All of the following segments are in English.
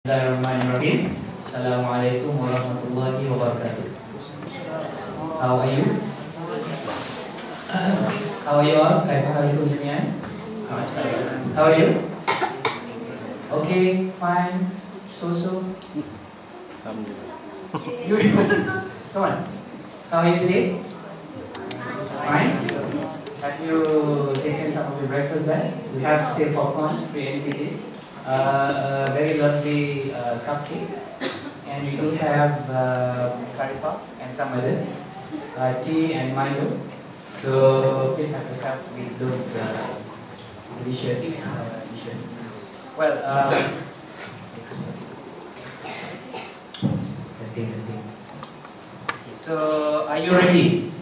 Bismillahirrahmanirrahim. Assalamualaikum warahmatullahi wabarakatuh. How are you? How are you all? How are you? Okay, fine. So. You come on. How are you today? Fine. Have you taken some of the breakfast then? We have still popcorn, free NCTs. A very lovely cupcake, and we do have curry puff and some other tea and Milo. So please help yourself with those delicious dishes. Well, testing. So are you ready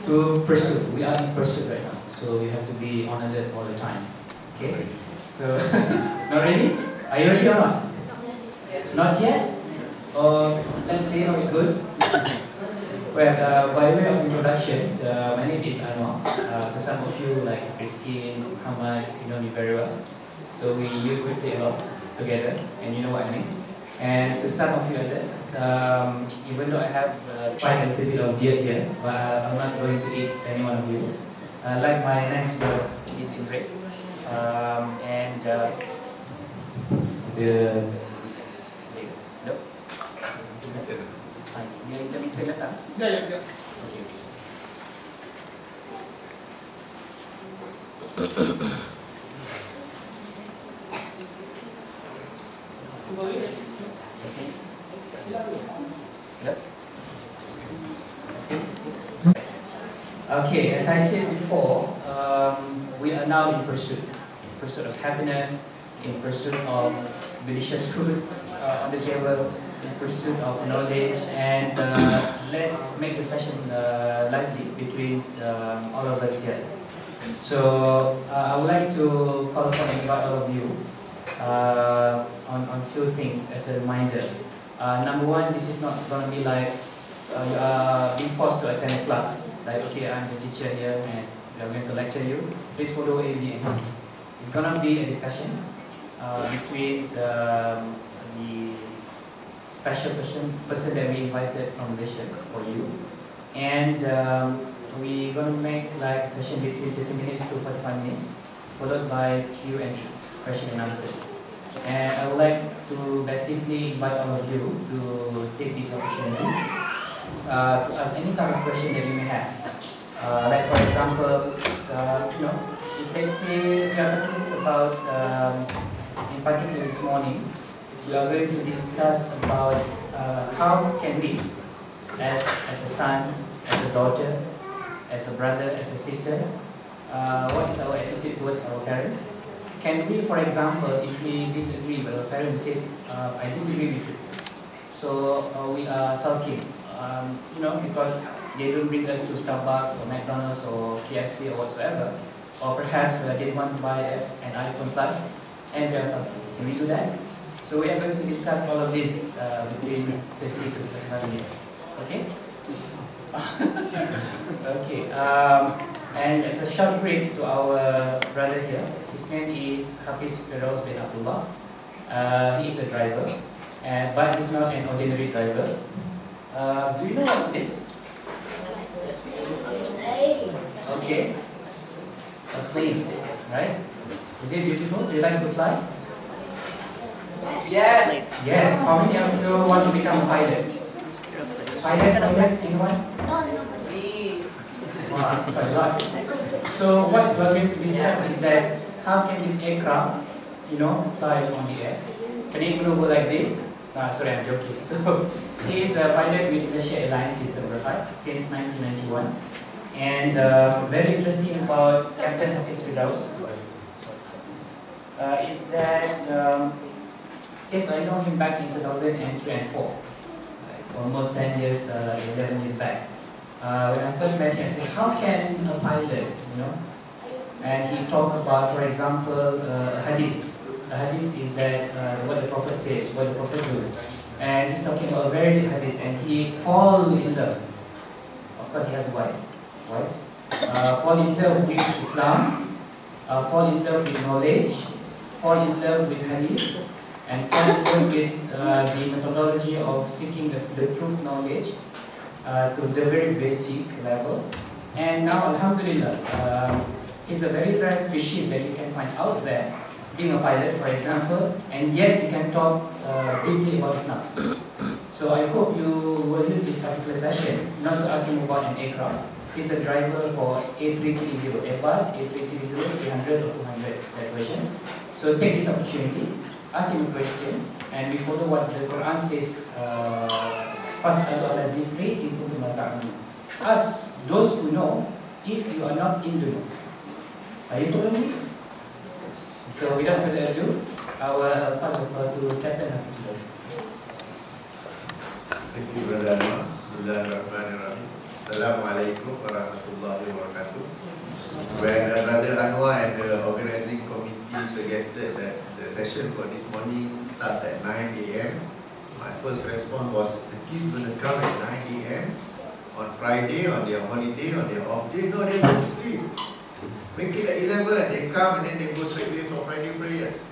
to pursue? We are in pursuit right now, so we have to be on alert all the time. Okay. So, not ready? Are you ready or not? Not yet? Or let's see how it goes. Well, by way of introduction, my name is Anwar. To some of you, like Christine, Muhammad, you know me very well. So we used to play a lot together, and you know what I mean. And to some of you others, even though I have quite a little bit of beard here, but I'm not going to eat any one of you. Like my next door is in red. And the no. Okay, as I said before, we are now in pursuit of happiness, in pursuit of delicious food on the table, in pursuit of knowledge, and let's make the session lively between all of us here. So I would like to call upon and invite all of you on a few things as a reminder. Number one, this is not going to be like you are being forced to attend a class. Like, okay, I'm the teacher here and I'm going to lecture you. Please follow A, B, and C. It's going to be a discussion between the special person that we invited from Malaysia for you. And we're going to make like a session between 30 minutes to 45 minutes, followed by Q&A, question and answers. And I would like to basically invite all of you to take this opportunity to ask any kind of question that you may have. Like for example, if let's say we are talking about, in particular this morning, we are going to discuss about how can we, as a son, as a daughter, as a brother, as a sister, what is our attitude towards our parents? Can we, for example, if we disagree with our parents, say, I disagree with you, so we are sulking, because they don't bring us to Starbucks or McDonald's or KFC or whatsoever. Or perhaps they want to buy us an iPhone Plus and we are sulking. Can we do that? So we are going to discuss all of this between 30 to 35 minutes. Okay? Okay. And as a short brief to our brother here, his name is Hafiz Feroz bin Abdullah. He is a driver, but he's not an ordinary driver. Do you know what is this? Okay. A plane, right? Is it beautiful? Do you like to fly? Yes. Yes. How many of you want to become a pilot? Pilot? Anyone? Wow, that's quite a lot. So what we're going to discuss is that how can this aircraft, fly on the air? Can it maneuver like this? Sorry, I'm joking. So he is a pilot with Malaysia Airlines system, right? Since 1991. And very interesting about Captain Hafiz Feroz is that since I know him back in 2003 and 2004, like almost 10 years, 11 years back, when I first met him, I said, how can a pilot, and he talked about, for example, hadith. A hadith is that what the Prophet says, what the Prophet do. And he's talking about a very deep hadith, and he fall in love. Of course, he has wives. Fall in love with Islam, fall in love with knowledge, fall in love with hadith, and follow with the methodology of seeking the truth knowledge to the very basic level. And now, alhamdulillah, he's a very rare species that you can find out there, being a pilot, for example, and yet you can talk deeply about Islam. So I hope you will use this particular session not to ask him about an aircraft. He's a driver for A330, Airbus A330, 300 or 200, that version. So take this opportunity, ask him a question, and we follow what the Quran says. Ask those who know if you are not in the know. Are you following me? So without further ado, I will pass the floor to Captain Hafizullah. Thank you, Brother Anwar. Bismillahirrahmanirrahim. Assalamualaikum warahmatullahi wabarakatuh. When Brother Anwar and the organizing committee suggested that the session for this morning starts at 9 AM, my first response was, the kids going to come at 9 AM on Friday, on their holiday, on their off day? No, they go to sleep. Make it at 11 and they come and then they go straight away for Friday prayers.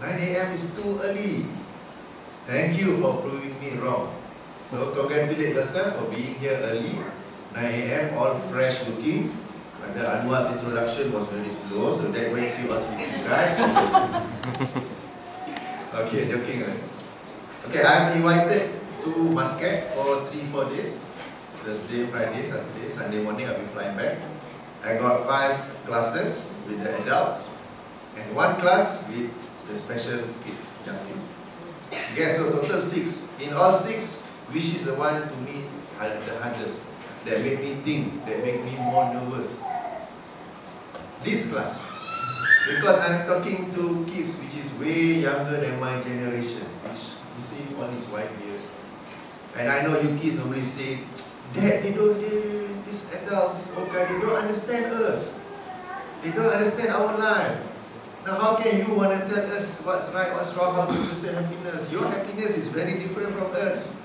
9 AM is too early. Thank you for proving me wrong. So congratulate yourself for being here early. 9 AM, all fresh looking. The Anwar's introduction was very slow, so that makes you all sleepy, right? Okay, joking. Okay, I'm invited to Muscat for 3-4 days. Thursday, Friday, Saturday, Sunday morning I'll be flying back. I got 5 classes with the adults and 1 class with the special kids, young kids. Okay, so total 6. In all 6, which is the one to me the hardest, that make me think, that make me more nervous? This class. Because I'm talking to kids which is way younger than my generation, which you see all these white beards. And I know you kids normally say, Dad, these adults, these old guys, they don't understand us. They don't understand our life. Now how can you want to tell us what's right, what's wrong, how to pursue happiness? Your happiness is very different from us.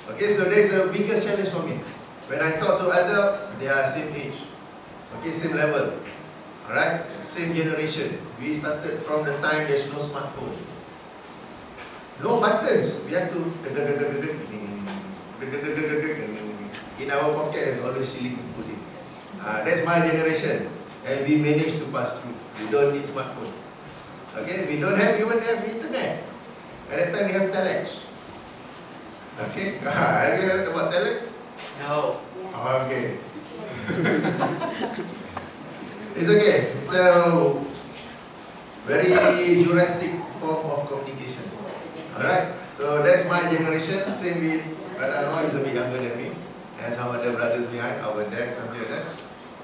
Okay, so that's the biggest challenge for me. When I talk to adults, they are same age. Okay, same level. Alright? Same generation. We started from the time there's no smartphone. No buttons. We have to in our pocket there's always shilling to put in. That's my generation. And we managed to pass through. We don't need smartphone. Okay? We don't even have internet. At that time we have telex. Okay? Have you heard about telex? No. Okay. It's okay. It's a very juristic form of communication. Alright? So that's my generation. Same with Brother Anwar is a bit younger than me. And some other brothers behind, our dad, something like that.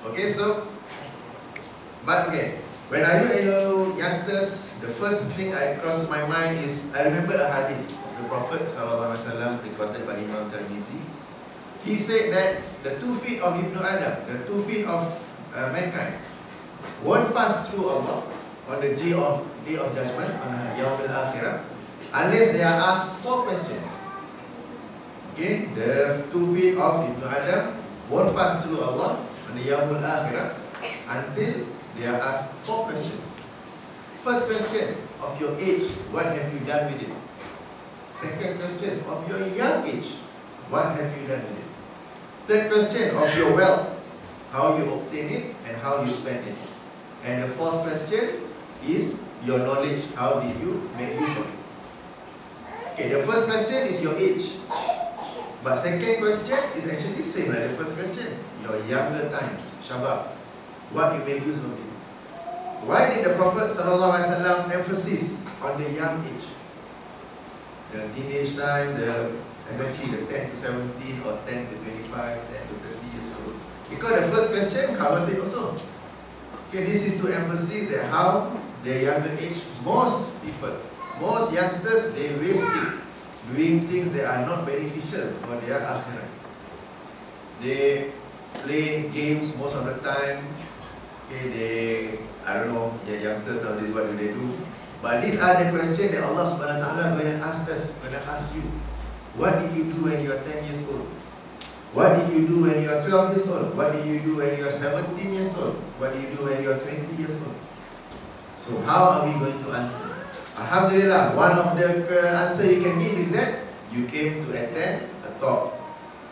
Okay, so, but okay, when I hear youngsters, the first thing I crossed to my mind is, I remember a hadith of the Prophet ﷺ recorded by Imam Tirmizi. He said that the 2 feet of Ibn Adam, the 2 feet of mankind, won't pass through Allah on the day of judgment, on Yawm al-Akhirah, unless they are asked 4 questions. Okay, the 2 feet of Ibn Adam won't pass through Allah on the Yawm al-Akhirah until they are asked 4 questions. First question, of your age, what have you done with it? Second question, of your young age, what have you done with it? Third question, of your wealth, how you obtain it and how you spend it. And the 4th question is your knowledge, how did you make use of it? Okay, the first question is your age. But second question is actually the same like the first question. Your younger times, Shabab, what you make use of it. Why did the Prophet ﷺ emphasize on the young age? The teenage time, especially the 10 to 17 or 10 to 25, 10 to 30 years old. Because the first question covers it also. Okay, this is to emphasize that how the younger age, most people, most youngsters, they waste it doing things that are not beneficial for their akhirah. They play games most of the time. Okay, I don't know, the youngsters nowadays, what do they do? But these are the questions that Allah subhanahu wa ta'ala going to ask us, going to ask you. What did you do when you are 10 years old? What did you do when you are 12 years old? What did you do when you are 17 years old? What do you do when you are 20 years old? So how are we going to answer? Alhamdulillah, one of the answer you can give is that you came to attend a talk,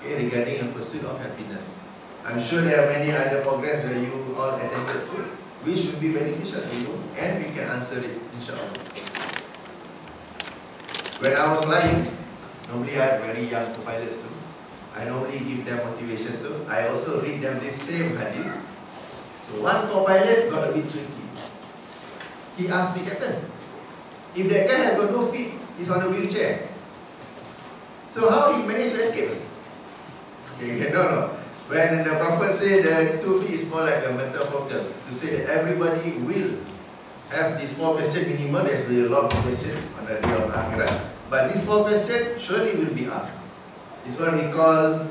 okay, regarding a pursuit of happiness. I'm sure there are many other programs that you all attended to, which will be beneficial to you, and we can answer it, inshallah. When I was flying, normally I have very young pilots too. I normally give them motivation too. I also read them this same hadith. So one co-pilot got a bit tricky. He asked me, Captain, if that guy has got no feet, he's on a wheelchair, so how he managed to escape? Okay, no. When the Prophet said the 2 feet is more like a metaphorical, to say that everybody will have this 4 question minimum. There's really a lot of questions on the day of Akhirat. But these 4 questions surely will be asked. It's what we call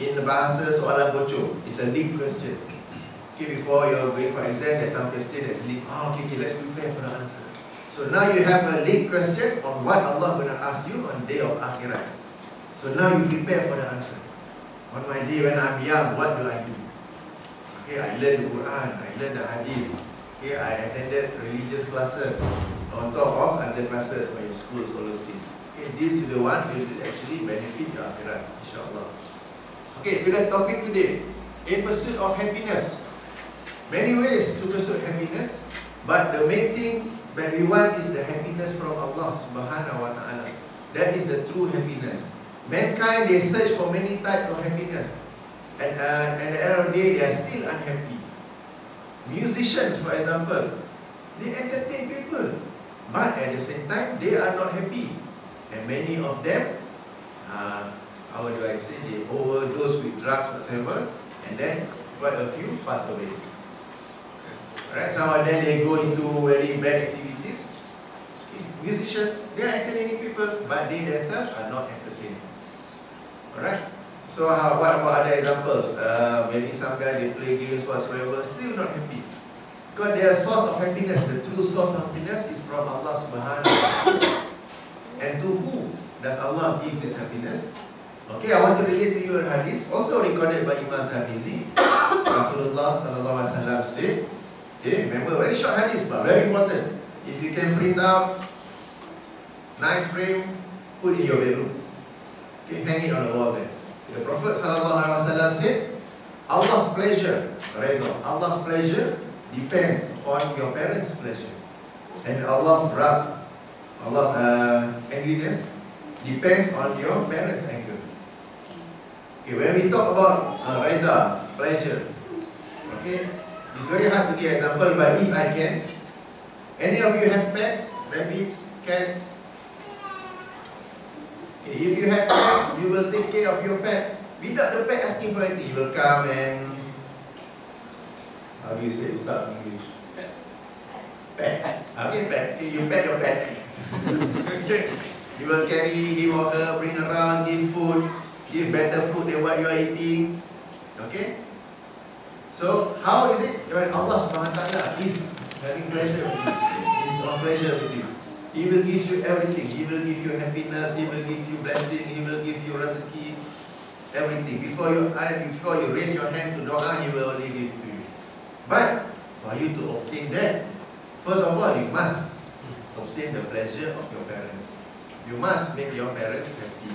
in the bahasa soalan bocor. It's a leak question. Okay, before you're going for exam, there's some question that's leak. Okay, let's prepare for the answer. So now you have a leak question on what Allah going to ask you on the day of Akhirat. So now you prepare for the answer. On my day when I'm young, what do I do? Okay, I learn the Quran, I learn the Hadith. Okay, I attended religious classes on top of other classes for your schools, all those things. Okay, this is the one that will actually benefit your Akhirat, inshallah. Okay, to the topic today, in pursuit of happiness. Many ways to pursue happiness, but the main thing that we want is the happiness from Allah Subhanahu wa Ta'ala. That is the true happiness. Mankind, they search for many types of happiness, and at the end of the day, they are still unhappy. Musicians, for example, they entertain people, but at the same time, they are not happy. And many of them, how do I say, they overdose with drugs whatsoever, and then quite a few pass away. Right? Some of them, they go into very bad activities. Musicians, they are entertaining people, but they themselves are not entertained. Alright? So what about other examples? Maybe some guy, they play games whatsoever, still not happy. Because their source of happiness, the true source of happiness is from Allah Subhanahu wa Ta'ala. And to who does Allah give this happiness? Okay, I want to relate to you a hadith, also recorded by Imam Tirmizi. Rasulullah Sallallahu Alaihi Wasallam said, okay, remember, very short hadith, but very important. If you can print out, nice frame, put in your bedroom. Okay, hang it on the wall there. The Prophet Sallallahu Alaihi Wasallam said, Allah's pleasure, Allah's pleasure depends on your parents' pleasure. And Allah's wrath, Allah's angriness depends on your parents' anger. Okay, when we talk about rida, pleasure, okay, it's very hard to give example, but if I can, any of you have pets, rabbits, cats? Okay, if you have pets, you will take care of your pet without the pet asking for anything. You will come and, how do you say Ustaz in English? Pet. Okay, pet. Okay, you pet your pet. Okay. You will carry him or her, bring around, give food, give better food than what you are eating. Okay? So, how is it when Allah Subhanahu wa Ta'ala is having pleasure with you? Is on pleasure with you. He will give you everything. He will give you happiness. He will give you blessing. He will give you rezeki. Everything. Before you raise your hand to doa, He will only give to you. But for you to obtain that, first of all, you must obtain the pleasure of your parents. You must make your parents happy.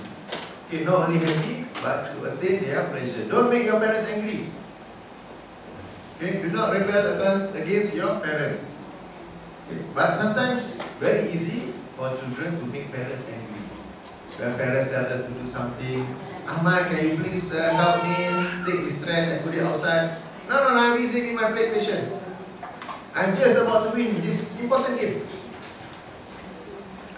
Okay, not only happy, but to attain their pleasure. Don't make your parents angry. Okay, do not rebel against your parent. Okay, but sometimes very easy for children to make parents angry. When parents tell us to do something, Ahmad, can you please help me take this trash and put it outside? No, I'm busy with my PlayStation. I'm just about to win this important game.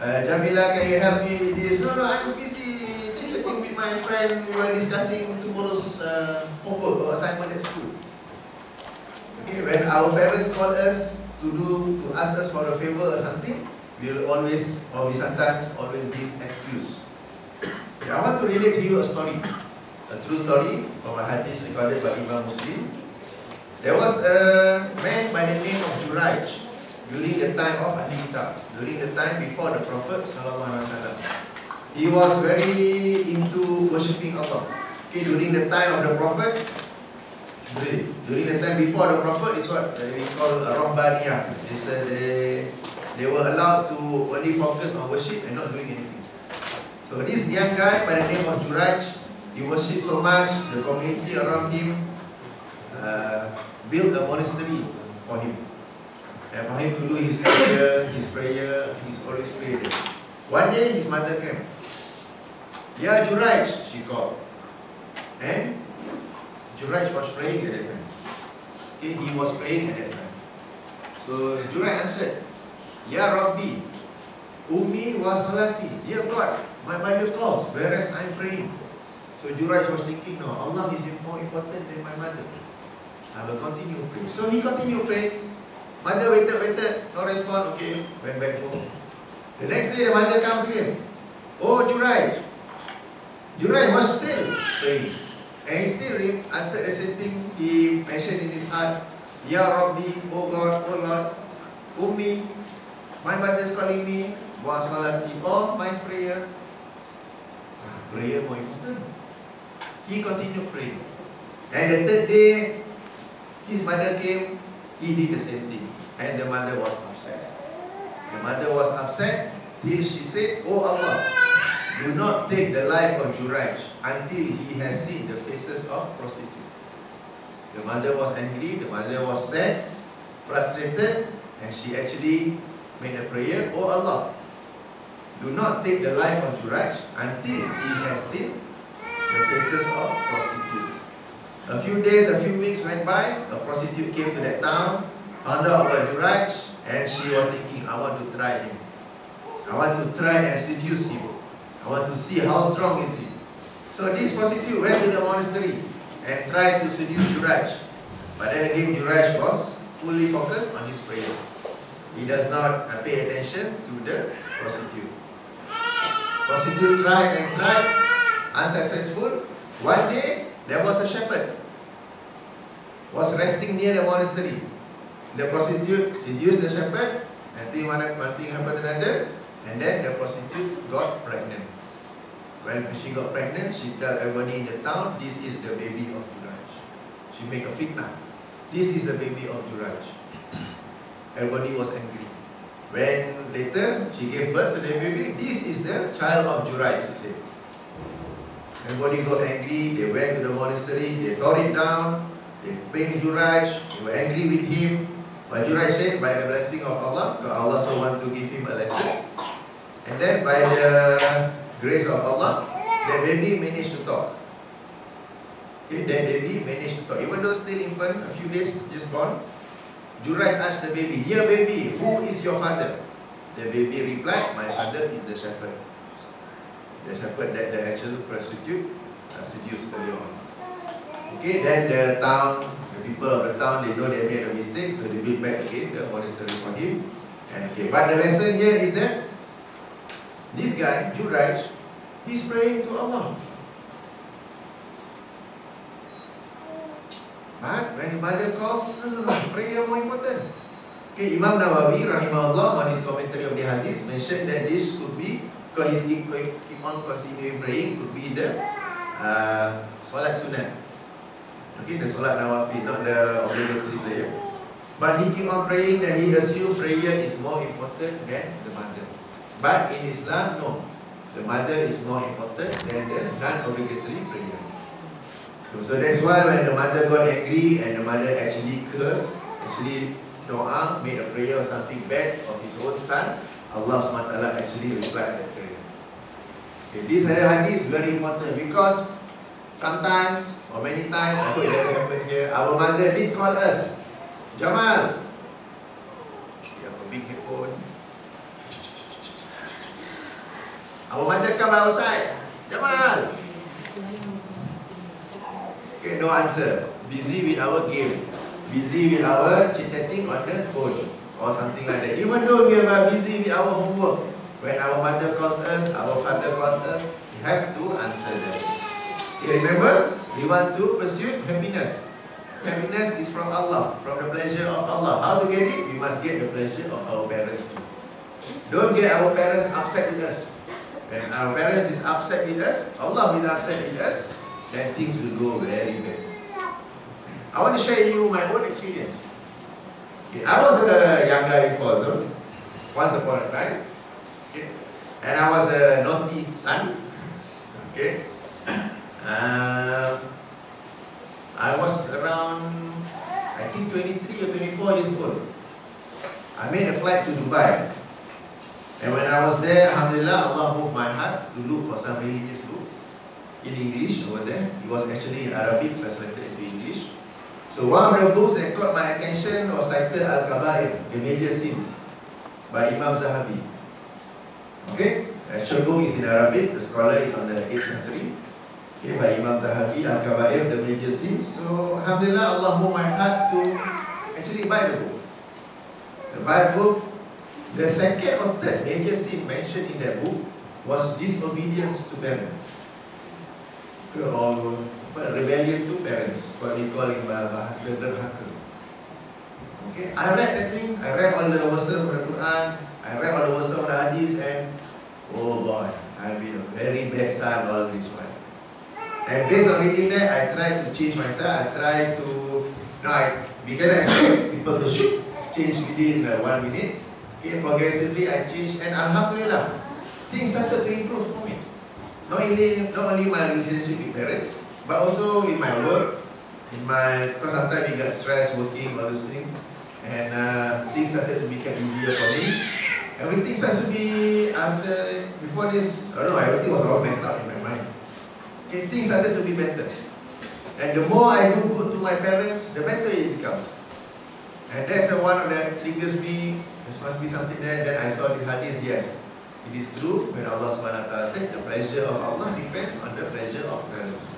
Jamila, can you help me with this? No, I'm busy chit-chatting with my friend. We were discussing tomorrow's homework or assignment at school. Okay, when our parents call us to ask us for a favor or something, we'll always, or we sometimes always give excuse. Okay, I want to relate to you a story, a true story from a hadith recorded by Imam Muslim. There was a man by the name of Juraj during the time of Ahli Kitab, during the time before the Prophet ﷺ. He was very into worshipping Allah. Okay, during the time of the Prophet, During the time before the Prophet, is what we call Rahbaniyah. They were allowed to only focus on worship and not doing anything. So this young guy by the name of Juraj, he worshipped so much, the community around him built a monastery for him. And for him to do his prayer, he's always prayed. One day his mother came. Ya Juraj, she called. And Juraj was praying at that time. Okay, he was praying at that time. So Juraj answered, Ya Rabbi, Ummi wa salati. Dear God, my mother calls, whereas I'm praying. So Juraj was thinking, no, Allah is more important than my mother. I will continue praying. So he continued praying. Mother waited, no response, okay, went back home. The next day the mother comes again. Oh Juraj. Juraj was still praying. And he still answered the same thing. He mentioned in his heart, Ya Rabbi, oh God, oh Lord, Ummi, my mother is calling me, wa salati, oh my prayer. Prayer more important. He continued praying. And the third day, his mother came, he did the same thing. And the mother was upset. The mother was upset till she said, Oh Allah, do not take the life of Juraj until he has seen the faces of prostitutes. The mother was angry, the mother was sad, frustrated, and she actually made a prayer, Oh Allah, do not take the life of Juraj until he has seen the faces of prostitutes. A few days, a few weeks went by, a prostitute came to that town, found out about Juraj, and she was thinking, I want to try him. I want to try and seduce him. I want to see how strong is he. So this prostitute went to the monastery and tried to seduce Juraj. But then again, Juraj was fully focused on his prayer. He does not pay attention to the prostitute. Prostitute tried and tried, unsuccessful. One day, there was a shepherd was resting near the monastery. The prostitute seduced the shepherd, and one thing happened to another, and then the prostitute got pregnant. When she got pregnant, she told everybody in the town, this is the baby of Juraj. She made a fitna. This is the baby of Juraj. Everybody was angry. When later she gave birth to the baby, this is the child of Juraj, she said. Everybody got angry, they went to the monastery, they tore it down, they painted Juraj, they were angry with him. But Juraj said, by the blessing of Allah, Allah also want to give him a lesson. And then by the grace of Allah, the baby managed to talk. Okay, that baby managed to talk. Even though still infant, a few days just born, Juraj asked the baby, Dear baby, who is your father? The baby replied, my father is the shepherd. The shepherd that the actual prostitute seduced earlier on. Okay, then the town, the people of the town, they know they made a mistake, so they built back again the monastery for him. And okay, but the lesson here is that this guy, Juraj, he's praying to Allah. But when the mother calls, no, prayer more important. Okay, Imam Nawawi, rahimahullah, on his commentary of the hadith, mentioned that this could be, because he keep on continuing praying, could be the Salat Sunnah. Okay, the Salat Nawafi, not the obligatory prayer. But he keep on praying that he assumed prayer is more important than the mother. But in Islam, no. The mother is more important than the non-obligatory prayer. So that's why when the mother got angry and the mother actually cursed, actually doa, made a prayer or something bad of his own son, Allah SWT actually replied that prayer. Okay, this hadith is very important because sometimes or many times, I hope it doesn't happen here, our mother did call us, Jamal. You have a big headphone. Our mother come outside, Jamal. Okay, no answer. Busy with our game. Busy with our chit-chatting on the phone or something like that. Even though we are busy with our homework, when our mother calls us, our father calls us, we have to answer them. Okay, remember, we want to pursue happiness. Happiness is from Allah, from the pleasure of Allah. How to get it? We must get the pleasure of our parents too. Don't get our parents upset with us. When our parents is upset with us, Allah is upset with us, then things will go very bad. I want to share you my own experience. Okay. I was a young guy before, so once upon a time. Okay. And I was a naughty son. Okay. I was around, I think 23 or 24 years old. I made a flight to Dubai. And when I was there, alhamdulillah, Allah moved my heart to look for some religious books in English over there. It was actually in Arabic, translated into English. So one of the books that caught my attention was titled Al-Kabair, The Major Sins, by Imam Zahabi. Okay? The actual book is in Arabic, the scholar is on the 8th century. Okay, by Imam Zahabi, Al-Kabair, The Major Sins. So alhamdulillah, Allah moved my heart to actually buy the book. The Bible, the second or third major sin mentioned in that book was disobedience to parents, or rebellion to parents, what we call in bahasa derhaka. Okay, I read that thing, I read all the verses of the Quran, I read all the verses of the Hadith, and oh boy, I've been a very bad son all this while. And based on reading that, I tried to change myself. I began to expect people to change within 1 minute. Okay, progressively I changed, and alhamdulillah, things started to improve for me. Not only my relationship with parents, but also in my work, because sometimes we get stressed working, all those things, and things started to become easier for me. Everything starts to be, before this, I don't know, everything was all messed up in my mind. Okay, things started to be better. And the more I do good to my parents, the better it becomes. And that's one of the triggers me, there must be something there. Then I saw the hadith, yes, it is true when Allah subhanahu wa ta'ala said the pleasure of Allah depends on the pleasure of parents.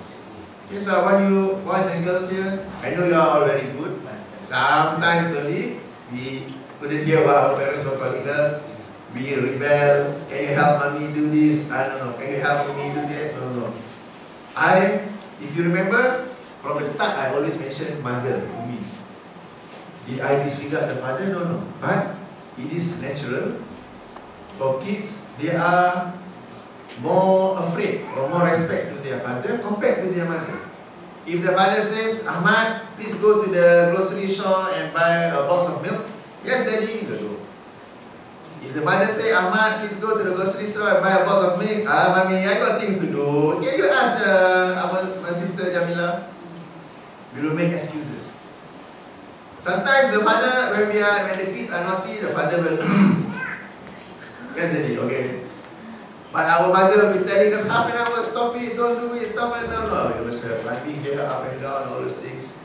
Okay, so I want you, boys and girls here, I know you are all very good. Sometimes only we couldn't hear what our parents were calling us. We rebel. Can you help mommy do this? I don't know. Can you help me do that? No. If you remember, from the start I always mentioned mother to me. Did I disregard the father? No. But it is natural for kids. They are more afraid or more respect to their father compared to their mother. If the father says, Ahmad, please go to the grocery store and buy a box of milk. Yes, daddy, go. If the mother says, Ahmad, please go to the grocery store and buy a box of milk. Mommy, I got things to do. Can you ask my sister Jamila? We will make excuses. Sometimes the father, when the kids are naughty, the father will yes, daddy, okay. But our mother will be telling us half an hour, stop it, don't do it, stop it, no. It was climbing here, up and down, all those things.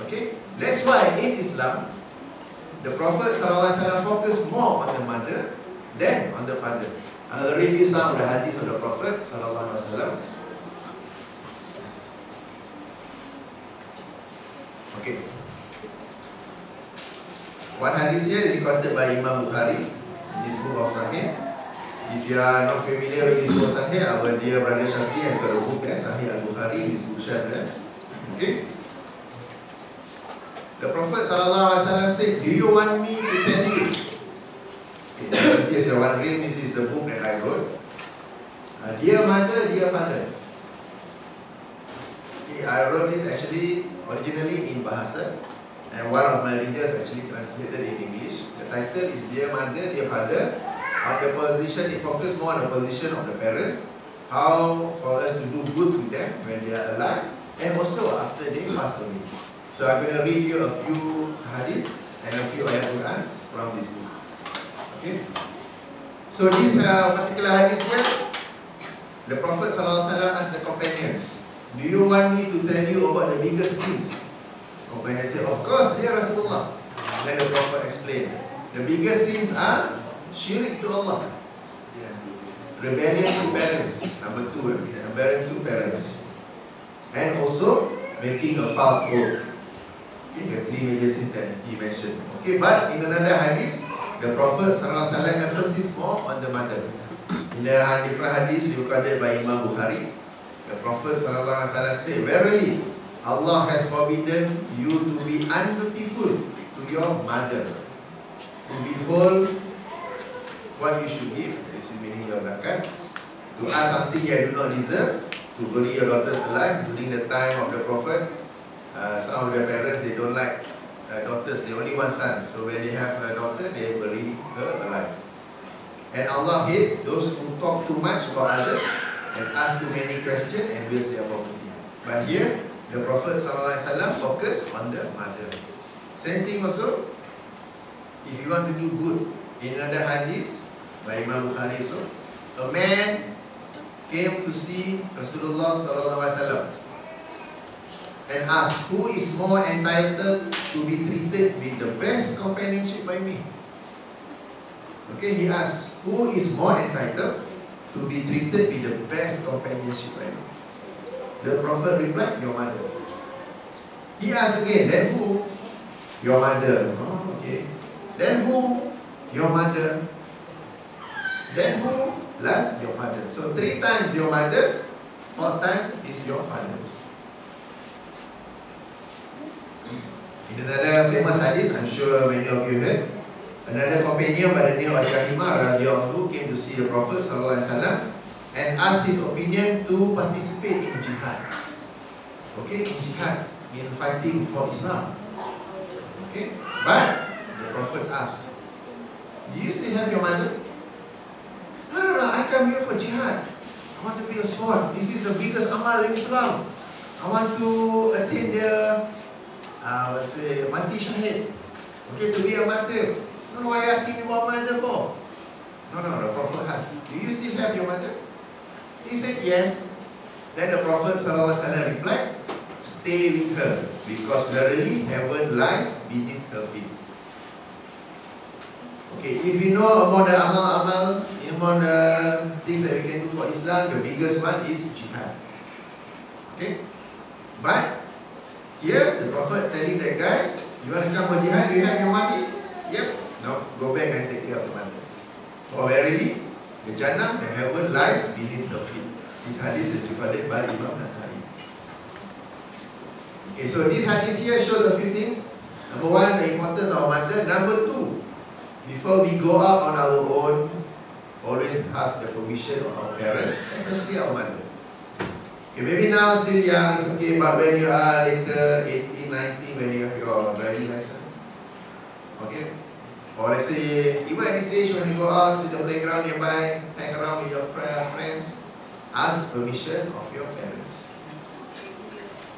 Okay? That's why in Islam, the Prophet ﷺ focused more on the mother than on the father. I'll read you some of the hadith of the Prophet ﷺ. Okay. One hadith here is recorded by Imam Bukhari in his book of Sahih. If you are not familiar with this book Sahih, our dear brother Shafi has got a book there, Sahih al-Bukhari, this book share there. Okay. The Prophet ﷺ said, do you want me to tell you? In case you are wondering, this is the book that I wrote. Dear mother, dear father. Okay, I wrote this actually originally in Bahasa. And one of my readers actually translated in English. The title is Dear Mother, Dear Father. On the position, it focuses more on the position of the parents. How for us to do good to them when they are alive. And also after they pass away. So I'm going to read you a few hadiths and a few ayat Qurans from this book. Okay. So this particular hadith here, the Prophet ﷺ asked the companions, do you want me to tell you about the biggest sins? Companions said, of course, dear Rasulullah. Then the Prophet explained, the biggest sins are shirk to Allah, rebellion to parents, number 2, rebellion to parents, and also making a false oath. Okay, the 3 major sins that he mentioned. Okay, but in another hadith, the Prophet ﷺ emphasized more on the mother. In the different hadith recorded by Imam Bukhari, the Prophet ﷺ said, verily, Allah has forbidden you to be undutiful to your mother, to withhold what you should give, this is meaning your zakat, to ask something you do not deserve, to bury your daughters alive during the time of the Prophet. some of their parents, they don't like daughters, they only want sons. So when they have a daughter, they bury her alive. And Allah hates those who talk too much about others and ask too many questions and waste their property. But here, the Prophet ﷺ focused on the mother. Same thing also, if you want to do good, in another hadith by Imam Bukhari, so a man came to see Rasulullah ﷺ and asked, who is more entitled to be treated with the best companionship by me? Okay, he asked, who is more entitled to be treated with the best companionship by me? The Prophet replied, your mother. He asked again, then who? Your mother. Oh, okay. Then who? Your mother. Then who? Last, your father. So 3 times your mother, 4th time is your father. In another famous hadith, I'm sure many of you heard, another companion by the name of Shahimah radhiyallahu came to see the Prophet ﷺ and asked his opinion to participate in jihad. Okay, in jihad, in fighting for Islam. Okay, but the Prophet asked, do you still have your mother? No, I come here for jihad. I want to be a sword. This is the biggest amal in Islam. I want to attain the let's say, mati shahid. Okay, to be a martyr. No, why are you asking me about mother for? No, the Prophet asked, do you still have your mother? He said yes. Then the Prophet ﷺ replied, stay with her, because verily heaven lies beneath her feet. Okay, if you know about the amal, among the things that we can do for Islam, the biggest one is jihad. Okay, but here the Prophet telling that guy, you want to come for jihad, do you have your money? Yep. No, go back and take care of the mother. For verily, the Jannah, the heaven lies beneath her feet. This hadith is recorded by Imam Nasai. Okay, so this hadith here shows a few things. Number 1, the importance of mother. Number 2, before we go out on our own, always have the permission of our parents, especially our mother. Okay, maybe now still young, it's okay, but when you are later, 18, 19, when you have your driving license, okay? Or let's say, even at this age, when you go out to the playground nearby, hang around with your friends, ask permission of your parents.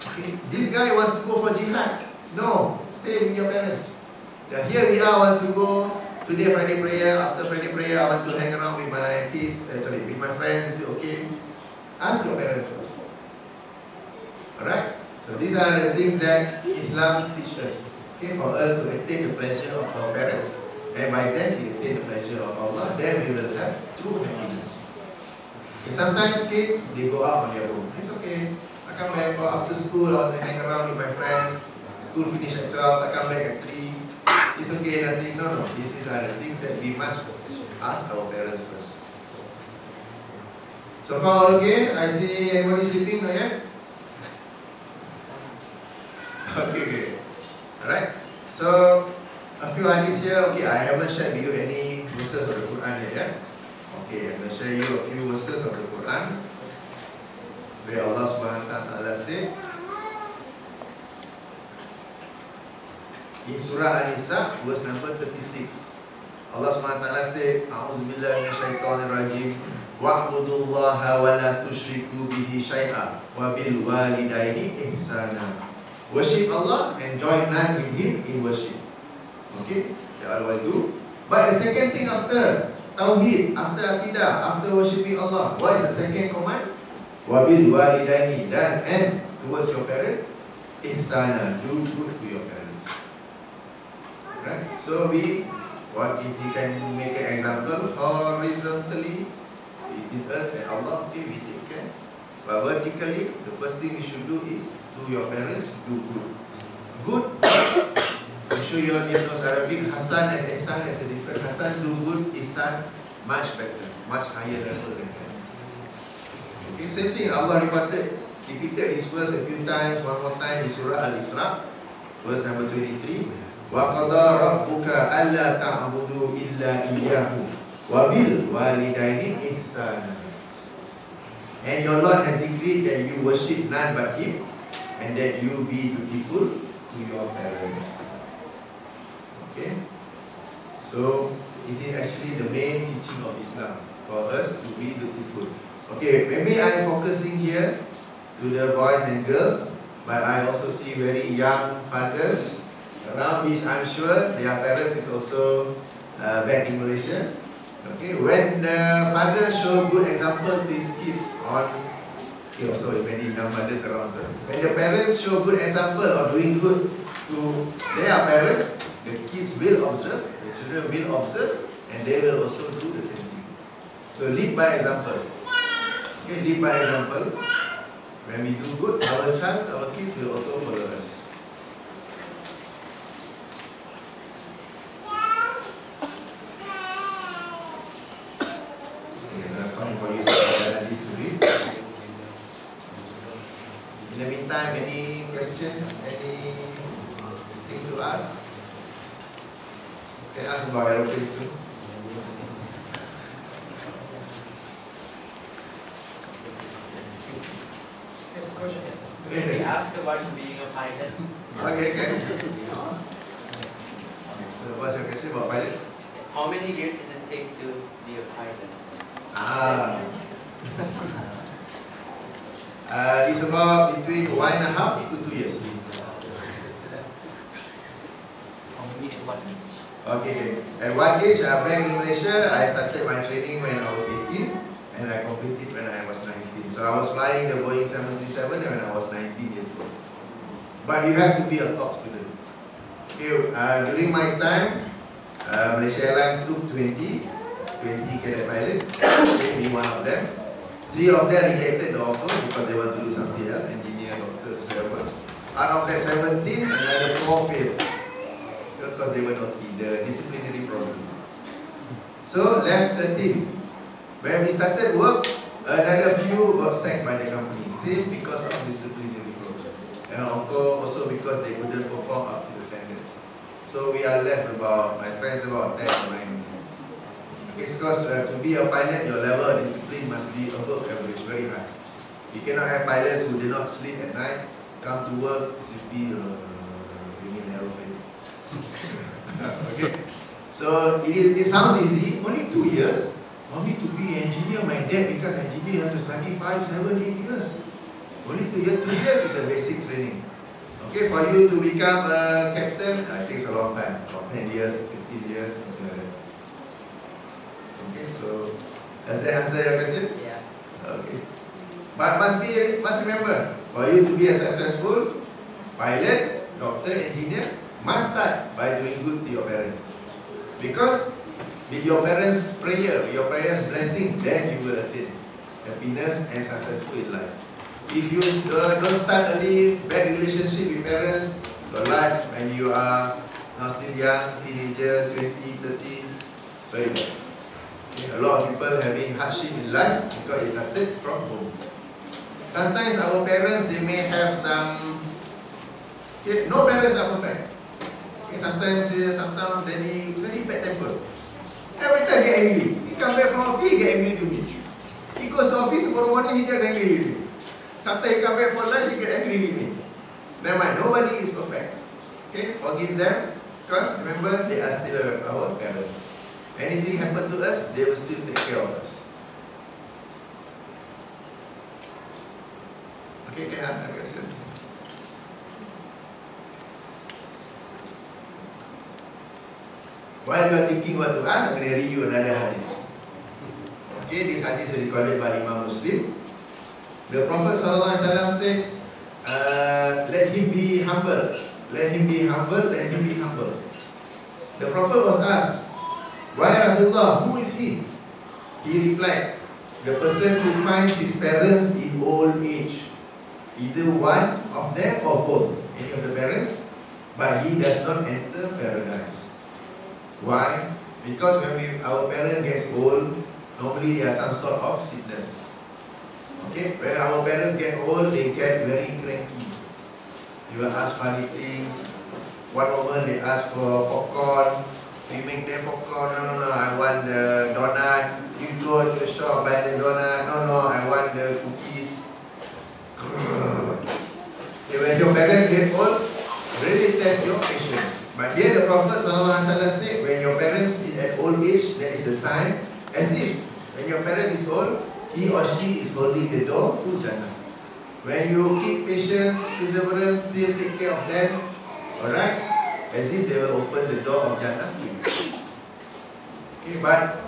Okay, this guy wants to go for jihad. No, stay with your parents. Here we are, want to go today Friday prayer, after Friday prayer, I want to hang around with my kids, with my friends. Is it okay? Ask your parents first. Alright? So these are the things that Islam teaches us. Okay, for us to attain the pleasure of our parents. And by that we attain the pleasure of Allah, then we will have true happiness. And sometimes kids, they go out on their own. It's okay. I come back after school, I want to hang around with my friends. School finish at 12, I come back at 3. It's okay, nothing. No. These are the things that we must ask our parents first. So far okay? I see everybody sleeping, not yet? Okay. Alright. So a few hadiths here. Okay, I haven't shared with you any verses of the Quran yet, yeah? Okay, I'm going to share you a few verses of the Quran where Allah subhanahu wa ta'ala said in Surah An-Nisa, verse number 36, Allah subhanahu wa ta'ala said, A'udzubillahi minasyaitonirrajim, wa'budullaha wa la tusyriku bihi syai'a wa bil walidaini ihsana. Worship Allah and join none with Him in worship. Okay, that all do. But the second thing after Tauhid, after Aqidah, after worshipping Allah, what is the second command? Wa bil walidaini, and towards your parent, ihsana, do good to your parents. Right? So what if we can make an example horizontally between us and Allah, okay, we take care. But vertically, the first thing you should do is to your parents, do good. Good, I'm sure you all know Arabic, Hasan and Ihsan is a different. Hasan do good, Ihsan much better, much higher level than that. Okay, same thing, Allah repeated this verse a few times, one more time in Surah Al-Isra, verse number 23. وَقَضَى رَبُّكَ أَلَّا تَعْبُدُوا إِلَّا إِيَّاهُ وَبِالْوَالِدَيْنِ إِحْسَانًا. And your Lord has decreed that you worship none but Him, and that you be dutiful to your parents. Okay? So, it is actually the main teaching of Islam for us to be dutiful. Okay, maybe I am focusing here to the boys and girls, but I also see very young fathers around, which I'm sure their parents is also back in Malaysia. Okay, when the father show good example to his kids on, okay, also many young mothers around. So when the parents show good example of doing good to their parents, the kids will observe, the children will observe, and they will also do the same thing. So lead by example. Okay, lead by example. When we do good, our child, our kids will also follow us. In the meantime, any questions, anything to ask? Can ask about aeroplanes too. Question. We asked about being a pilot. Okay, okay. So what's your question about pilots? How many years does it take to be a pilot? It's about between 1.5 to 2 years. Okay, okay. At what age? Back in Malaysia, I started my training when I was 18, and I completed when I was 19. So I was flying the Boeing 737 when I was 19 years old. But you have to be a top student. Okay, during my time, Malaysia Airlines took 20 cadet pilots. Okay, me one of them. 3 of them rejected the offer because they want to do something else, engineer, doctor, whatever. Out of that 17, another 4 failed because they were naughty, the disciplinary problem. So left 13. When we started work, another few got sacked by the company, same because of disciplinary problem, and also because they couldn't perform up to the standards. So we are left about, my friends, about 10 or 9. It's because to be a pilot, your level of discipline must be above average, very high. You cannot have pilots who do not sleep at night, come to work, sleepy, bringing an aeroplane. Okay. So it sounds easy, only 2 years. For me to be an engineer, my dad, because engineer have to study 5, 7, 8 years. Only 2 years. 2 years is a basic training. Okay, for you to become a captain, it takes a long time, about 10 years, 15 years, something like that. Okay, so does that answer your question? Yeah. Okay. But must remember, for you to be a successful pilot, doctor, engineer, must start by doing good to your parents. Because with your parents' prayer, with your parents' blessing, then you will attain happiness and successful in life. If you don't start early, bad relationship with parents, your life when you are not still young, teenager, 20, 30, very bad. Okay. A lot of people having hardship in life because it started from home. Sometimes our parents, they may have some, okay, no parents are perfect. Okay, sometimes daddy very bad temper. Every time get angry. He comes back from office, he get angry to me. He goes to office tomorrow morning, he gets angry with me. Sometimes he comes back for lunch, he gets angry with me. Never mind, nobody is perfect. Okay, forgive them, because remember, they are still our parents. Anything happen to us, they will still take care of us. Okay, can I ask some questions? While you are thinking what to ask, I'm going to read you another hadith. Okay, this hadith is recorded by Imam Muslim. The Prophet ﷺ said, let him be humble. Let him be humble, let him be humble. The Prophet was asked, why Rasulullah, who is he? He replied, the person who finds his parents in old age, either one of them or both, any of the parents, but he does not enter paradise. Why? Because when our parents gets old, normally there are some sort of sickness. Okay, when our parents get old, they get very cranky. You will ask funny things. One moment they ask for popcorn. We make them popcorn. No, I want the donut. You go to the shop, buy the donut. No, I want the cookies. Okay, when parents get old, really test your patience. But here the Prophet ﷺ said, when your parents is at old age, that is the time, as if when your parents is old, he or she is holding the door to Jannah. When you keep patience, perseverance, still take care of them, alright, as if they will open the door of Jannah to you. Okay, but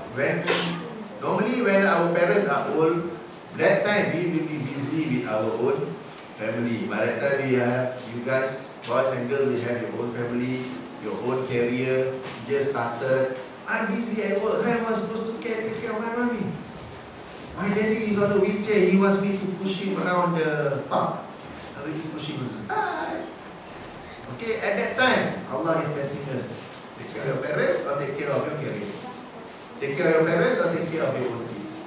normally when our parents are old, that time we will be busy with our own family. By that time we have, you guys, boys and girls, you have your own family, your own career, just started. I'm busy at work, how am I supposed to take care of my mommy? My daddy is on the wheelchair, he wants me to push him around the park. I will just push him. Hi. Okay, at that time, Allah is testing us. Take care of your parents or take care of your career. Take care of your parents or take care of your own kids.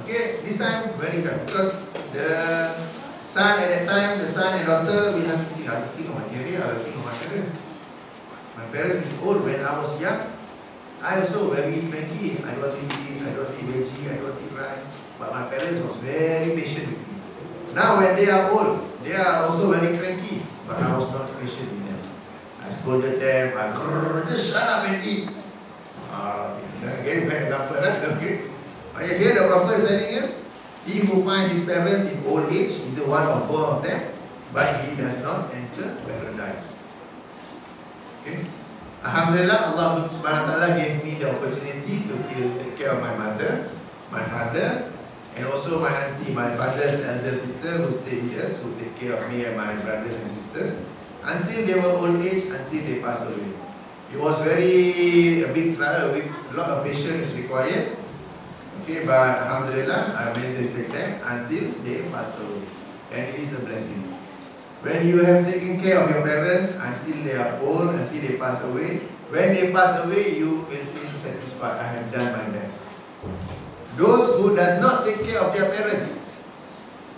Okay, this time very hard because the son at that time, the son and daughter will have to think, I will think of my career, I will think of my parents. My parents is old when I was young. I also very cranky. I don't eat this, I don't eat veggie, I don't eat rice. But my parents was very patient with me. Now when they are old, they are also very cranky. But I was not patient with them. I scolded them, I just shut up and eat. Again, bad example, okay? But here the Prophet is telling us, he who finds his parents in old age, either one or both of them, but he does not enter paradise. Okay? Alhamdulillah, Allah subhanahu wa ta'ala gave me the opportunity to take care of my mother, my father, and also my auntie, my father's elder sister who stayed with us, who take care of me and my brothers and sisters, until they were old age, until they passed away. It was a big trial, a lot of patience is required. Okay, but alhamdulillah, I managed to take them until they passed away. And it is a blessing. When you have taken care of your parents until they are old, until they pass away, when they pass away, you will feel satisfied. I have done my best. Those who does not take care of their parents,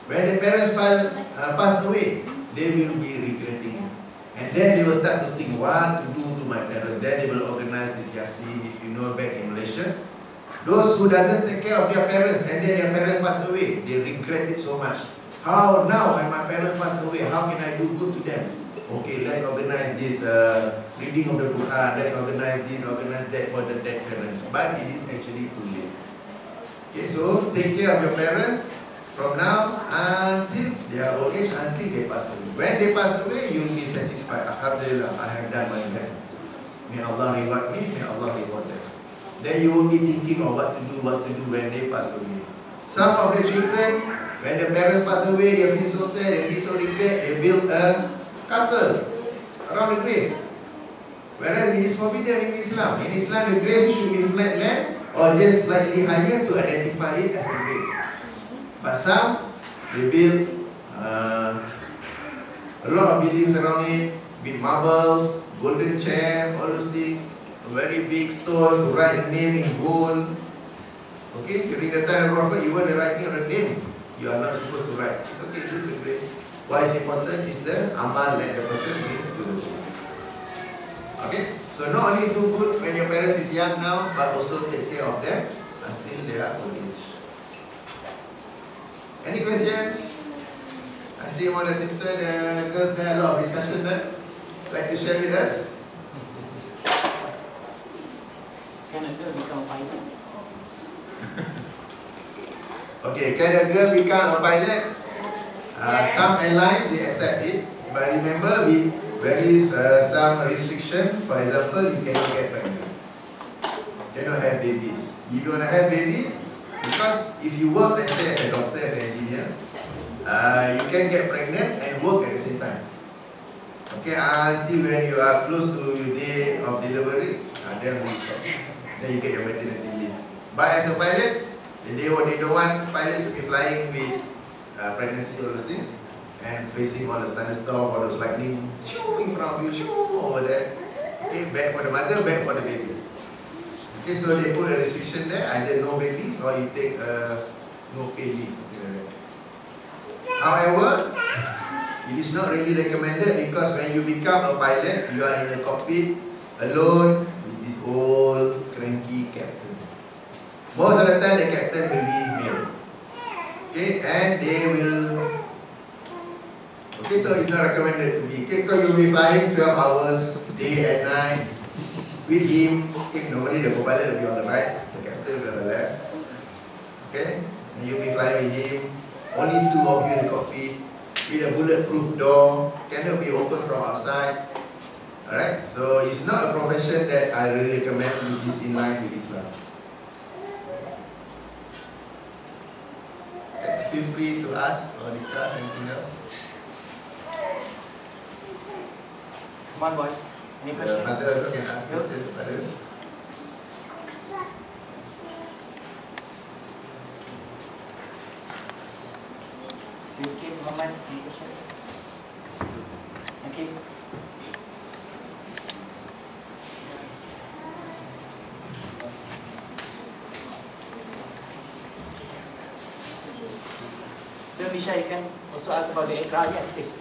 when the parents pass away, they will be regretting it. And then they will start to think what to do to my parents. Then they will organize this yasin, if you know, back in Malaysia. Those who doesn't take care of their parents and then their parents pass away, they regret it so much. How now when my parents pass away, how can I do good to them? Okay, let's organize this reading of the Quran, let's organize this, organize that for the dead parents. But it is actually too late. Okay, so take care of your parents from now until their old age, until they pass away. When they pass away, you will be satisfied. Alhamdulillah, I have done my best. May Allah reward me, may Allah reward them. Then you will be thinking of what to do when they pass away. Some of the children, when the parents pass away, they feel so sad, they feel so regret, they build a castle around the grave. Whereas it is forbidden in Islam. In Islam, the grave should be flat land or just slightly higher to identify it as a grave. But some, they build a lot of buildings around it with marbles, golden chair, all those things, a very big stone to write the name in gold. Okay, during the time of the Prophet, even the writing of the name, you are not supposed to write. It's okay, just the grave. What is important is the amal that the person brings to the world. Okay, so not only do good when your parents is young now, but also take care of them until they are old age. Any questions? I see one of the sisters, the girls there, a lot of discussion there. Like to share with us? Can a girl become a pilot? Okay, can a girl become a pilot? Some airlines, they accept it. But remember, there is some restriction. For example, you cannot get pregnant. You cannot have babies. You don't have babies because if you work, let's say, as a doctor, as an engineer, you can get pregnant and work at the same time. Okay, until when you are close to your day of delivery, then we stop. Then you get your maternity leave. But as a pilot, they don't want pilots to be flying with pregnancy or those things and facing all the thunderstorm, all those lightning, shoo, in front of you, shoo, over there. Okay, bad for the mother, bad for the baby. Okay, so they put a restriction there, either no babies or you take no pay leave. However, it is not really recommended because when you become a pilot, you are in the cockpit alone with this old cranky captain. Most of the time, the captain will be male. Okay, and they will Okay, so it's not recommended to be. Okay, because you'll be flying 12 hours, day and night, with him. Okay, normally the co-pilot will be on the right, the captain will be on the left. Okay, and you'll be flying with him. Only two of you in the cockpit, with a bulletproof door, cannot be open from outside. Alright, so it's not a profession that I really recommend, which is in line with Islam. Okay, feel free to ask or discuss anything else. Come on, boys. Any questions? The mother also can ask questions to others. Please keep Muhammad. Any questions? Thank you. Then Misha, you can also ask about the aircraft. Yes, please.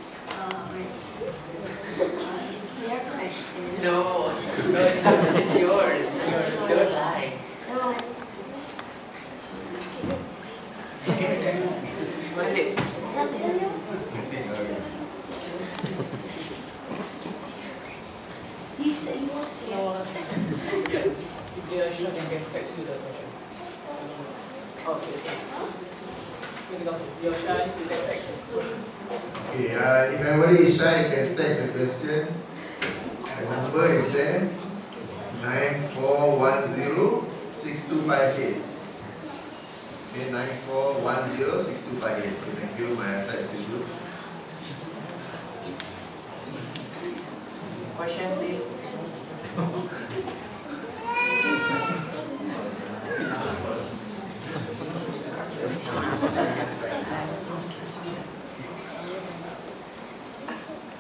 It's their question. No, it's yours. Don't lie. No, What is it? he said he was here. If they are sure, they can text you the question. Okay. Because if you're shy, you can text it. Okay, if anybody is shy, you can text a question. The number is there, 9410-6258. Okay, 9410-6258. Okay, thank you, my side is still good. Question, please.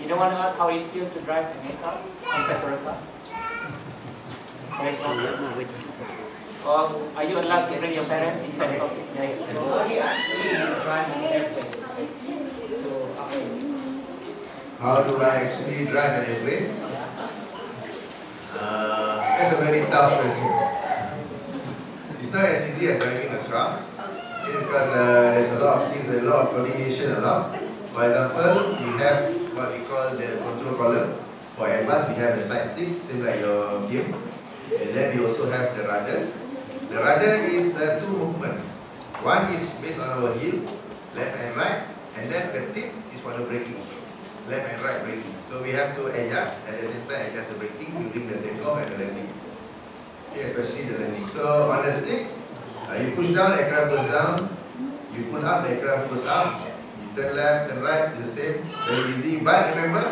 You don't want to ask how it feels to drive an aircraft compared to a car? For example. Or are you allowed to bring your parents inside the cockpit? Yes. How do you actually drive an airplane? How do I actually drive an airplane? That's a very tough question. It's not as easy as driving a car, because there's a lot of things, a lot of coordination allowed. For example, we have what we call the control column. For Airbus, we have the side stick, same like your game. And then we also have the rudders. The rudder is two movements. One is based on our heel, left and right, and then the tip is for the braking, left and right braking. So we have to adjust, at the same time adjust the braking during the takeoff and the landing. Okay, especially the landing. So on the stick, you push down, the aircraft goes down. You pull up, the aircraft goes up. You turn left, turn right, the same. Very easy. But remember,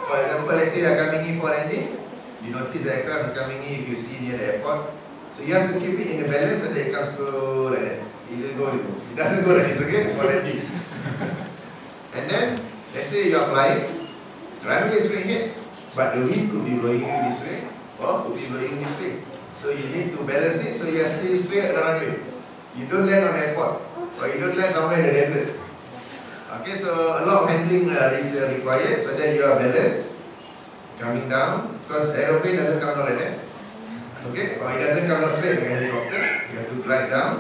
for example, let's say you are coming in for landing. You notice the aircraft is coming in if you see near the airport. So you have to keep it in the balance and the aircraft go like that. It will go, it doesn't go like this, okay? For landing. And then, let's say you are flying, the runway is straight ahead, but the wind could be blowing you this way or could be blowing you this way. So you need to balance it so you are still straight at the runway. You don't land on the airport or you don't land somewhere in the desert. Okay, so a lot of handling is required so that you are balanced, coming down, because the aeroplane doesn't come down like that. Okay, or it doesn't come down straight like a helicopter. You have to glide down.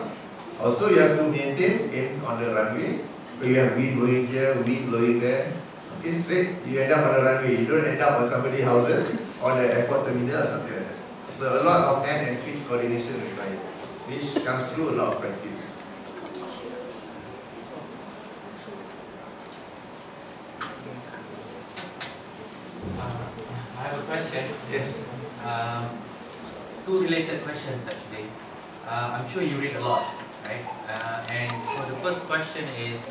Also, you have to maintain aim on the runway. So you have wind blowing here, wind blowing there. Okay, straight, you end up on the runway. You don't end up on somebody's houses or the airport terminal or something like that. So a lot of hand and feet coordination required, which comes through a lot of practice. I have a question. Yes. Two related questions actually. I'm sure you read a lot, right? And so the first question is,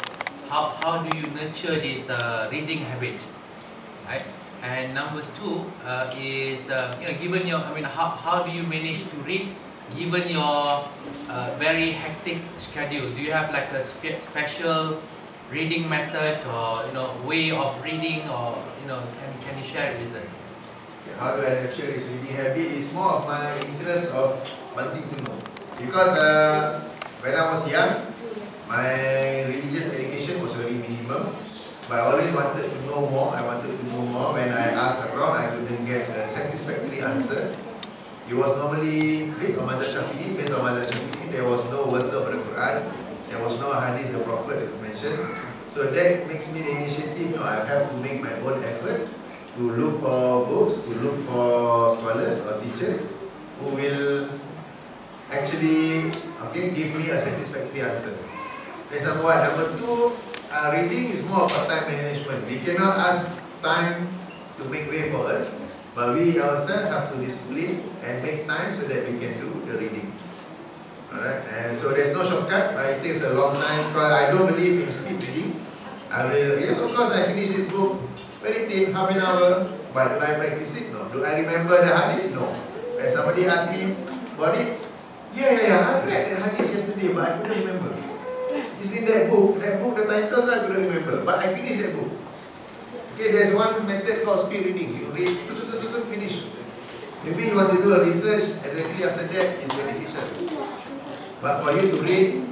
how do you nurture this reading habit, right? And number two is, given your, how do you manage to read given your very hectic schedule? Do you have like a special reading method or way of reading, or can you share it with us? How do I nurture this reading habit? It's more of my interest of wanting to know. Because when I was young, my religious education was very minimal. But I always wanted to know more. I wanted to know more. When I asked around, I couldn't get a satisfactory answer. It was normally based on Mazhab Shafi'i. There was no verse of the Quran. There was no hadith of the Prophet that was mentioned. So that makes me the initiative. No, I have to make my own effort to look for books, to look for scholars or teachers who will actually give me a satisfactory answer. That's number one. Number two, reading is more of a time management. We cannot ask time to make way for us, but we ourselves have to discipline and make time so that we can do the reading. Alright, and so there's no shortcut, but it takes a long time because I don't believe in speed reading. I will, yes, of course, I finish this book, very thin, half an hour, but do I practice it? No. Do I remember the hadith? No. When somebody asked me about it, I read the hadith yesterday, but I couldn't remember. It's in that book, the titles I couldn't remember, but I finished that book. Okay, there's one method called speed reading. You read, finish. Maybe you want to do a research, exactly after that is beneficial. But for you to read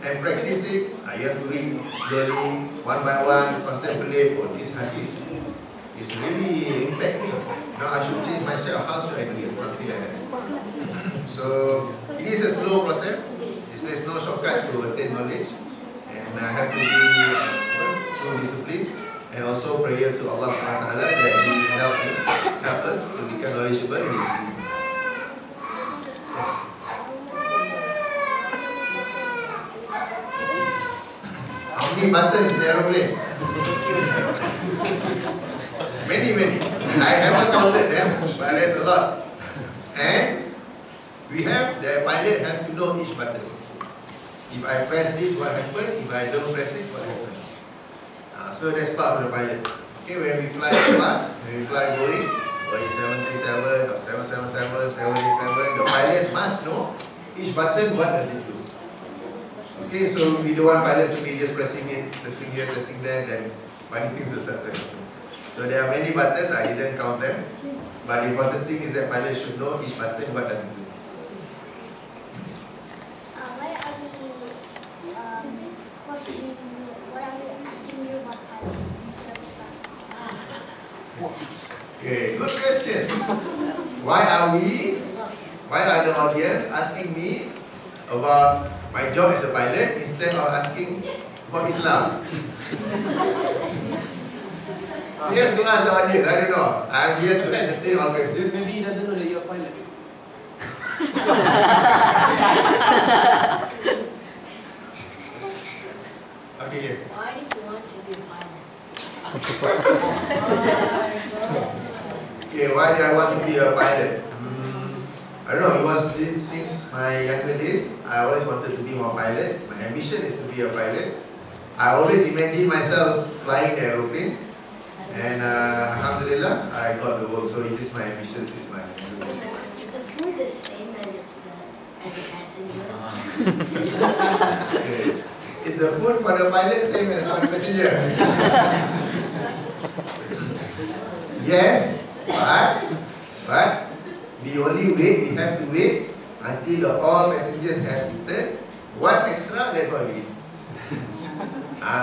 and practice it, you have to read slowly, one by one, contemplate this hadith. It's really impactful. Now I should change myself, how should I do it? Something like that. So it is a slow process. There's no shortcut to attain knowledge. And I have to be through discipline and also prayer to Allah subhanahu wa ta'ala that He help us to become knowledgeable in this field. How many buttons in the aeroplane? Many. I haven't counted them, but there's a lot. And we have, the pilot has to know each button. If I press this, what happens? If I don't press it, what happens? So that's part of the pilot. Okay, when we fly fast, when we fly Boeing 737 or 777, 787, the pilot must know each button, what does it do. Okay, so we don't want pilots to be just pressing it, testing here, testing there, then funny things will start to happen. So there are many buttons, I didn't count them. But the important thing is that pilots should know each button, what does it do. Why are we asking you about pilots instead of Okay, good question. Why are the audience asking me about my job as a pilot instead of asking about Islam? You have to ask the audience, I don't know. I'm here to entertain all questions. Maybe he doesn't know that you're a pilot. Okay, yes. Why did you want to be a pilot? Okay, why did I want to be a pilot? I don't know, it was since my younger days, I always wanted to be a pilot. My ambition is to be a pilot. I always imagine myself flying the aeroplane. And alhamdulillah, I got the work, so it is my ambition, it's my ambition. Is the food the same as a passenger? Okay. Is the food for the pilot same as for the passenger? Yes, but we only wait, we have to wait until all passengers have eaten. What extra, that's what we eat.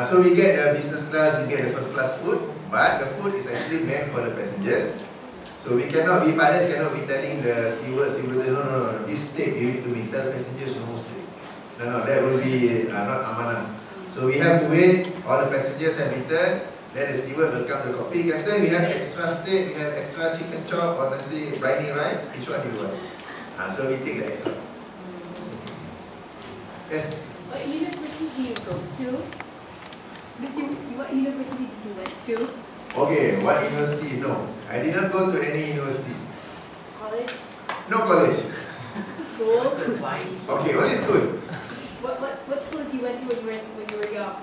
So we get the business class, we get the first class food, but the food is actually meant for the passengers. So we cannot be, pilots cannot be telling the stewards, no, this steak give it to me, tell passengers no steak. No, that will be not amanah. So we have to wait, all the passengers have eaten, then the steward will come to the cockpit. Captain, we have extra steak, we have extra chicken chop or nasi, briny rice, which one do you want? So we take the extra. Yes? What university do you go to? What university did you went to? Okay, what university? No, I did not go to any university. College? No college. School? Okay, only school. What school did you went to when you were young?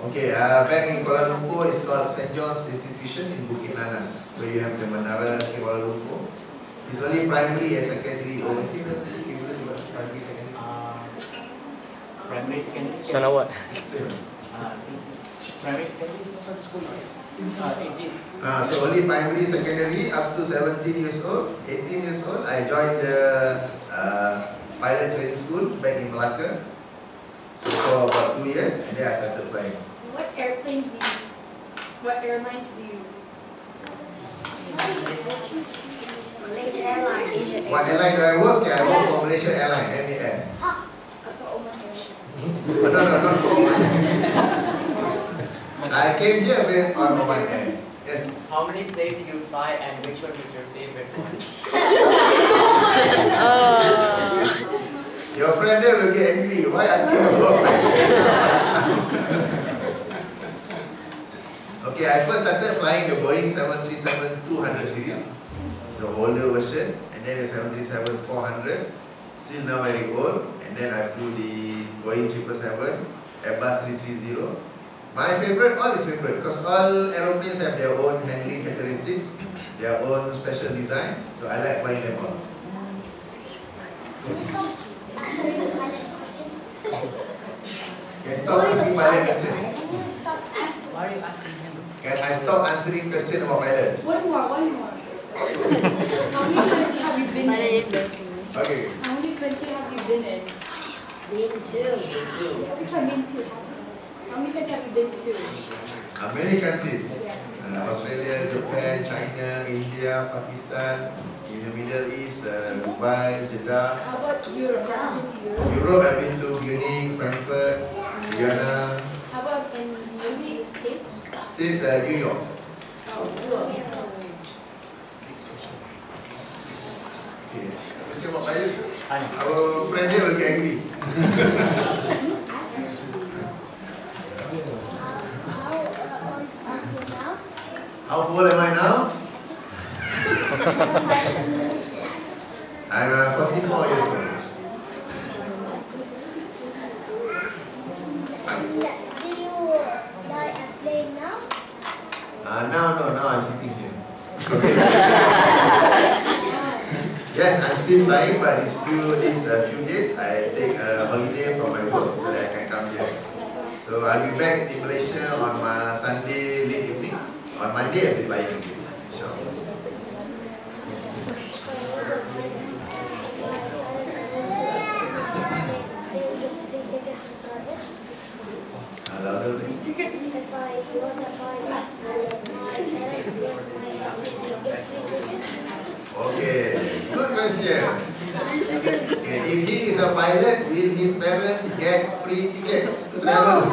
Okay, back in Kuala Lumpur, it's called St. John's Institution in Bukit Nanas, where you have the Menara Kuala Lumpur. It's only primary and secondary. Primary, secondary. Primary, secondary. Sana what? Primary, secondary school. So only primary, secondary, up to 17 years old, 18 years old. I joined the pilot training school back in Malacca. So for about 2 years, and then I started flying. What airlines do you? Malaysia Airlines, Asia What airline do I work? Yeah, I work for Malaysia Airlines, MAS. I thought Oman Airlines. No, not for I came here based on my end. Yes. How many planes did you fly and which one was your favorite one? Your friend there will get angry. Why asking about my Okay, I first started flying the Boeing 737-200 series. It's the older version. And then the 737-400. Still now very old. And then I flew the Boeing 777, Airbus 330. My favorite, all is favorite, because all aeroplanes have their own handling characteristics, their own special design. So I like flying them all. Can stop asking pilot questions. Why are you asking him? Can I stop answering questions about pilot? One more. How many countries have you been in? Okay. How many countries have you been in? Been to. Which one been to? How many countries have you been to? Many countries. Australia, Japan, China, India, Pakistan, in the Middle East, Dubai, Jeddah. How about Europe? Have you been to Europe? Europe, I've been to Munich, Frankfurt, Vienna. How about in the United States? States, New York. Okay. Question about pilots? Our friend here will get angry. How old am I now? I'm 44 years old. Do you like a plane now? Now I'm sitting here. Yes, I'm still flying, but these few days I take a holiday from my work so that I can come here. So I'll be back in Malaysia on my Sunday late evening. On Monday I'll be flying again. Inshallah. Louder, please. If I was a pilot, my parents would get free tickets. Okay, good question. Okay, if he is a pilot, will his parents get free tickets to travel? No.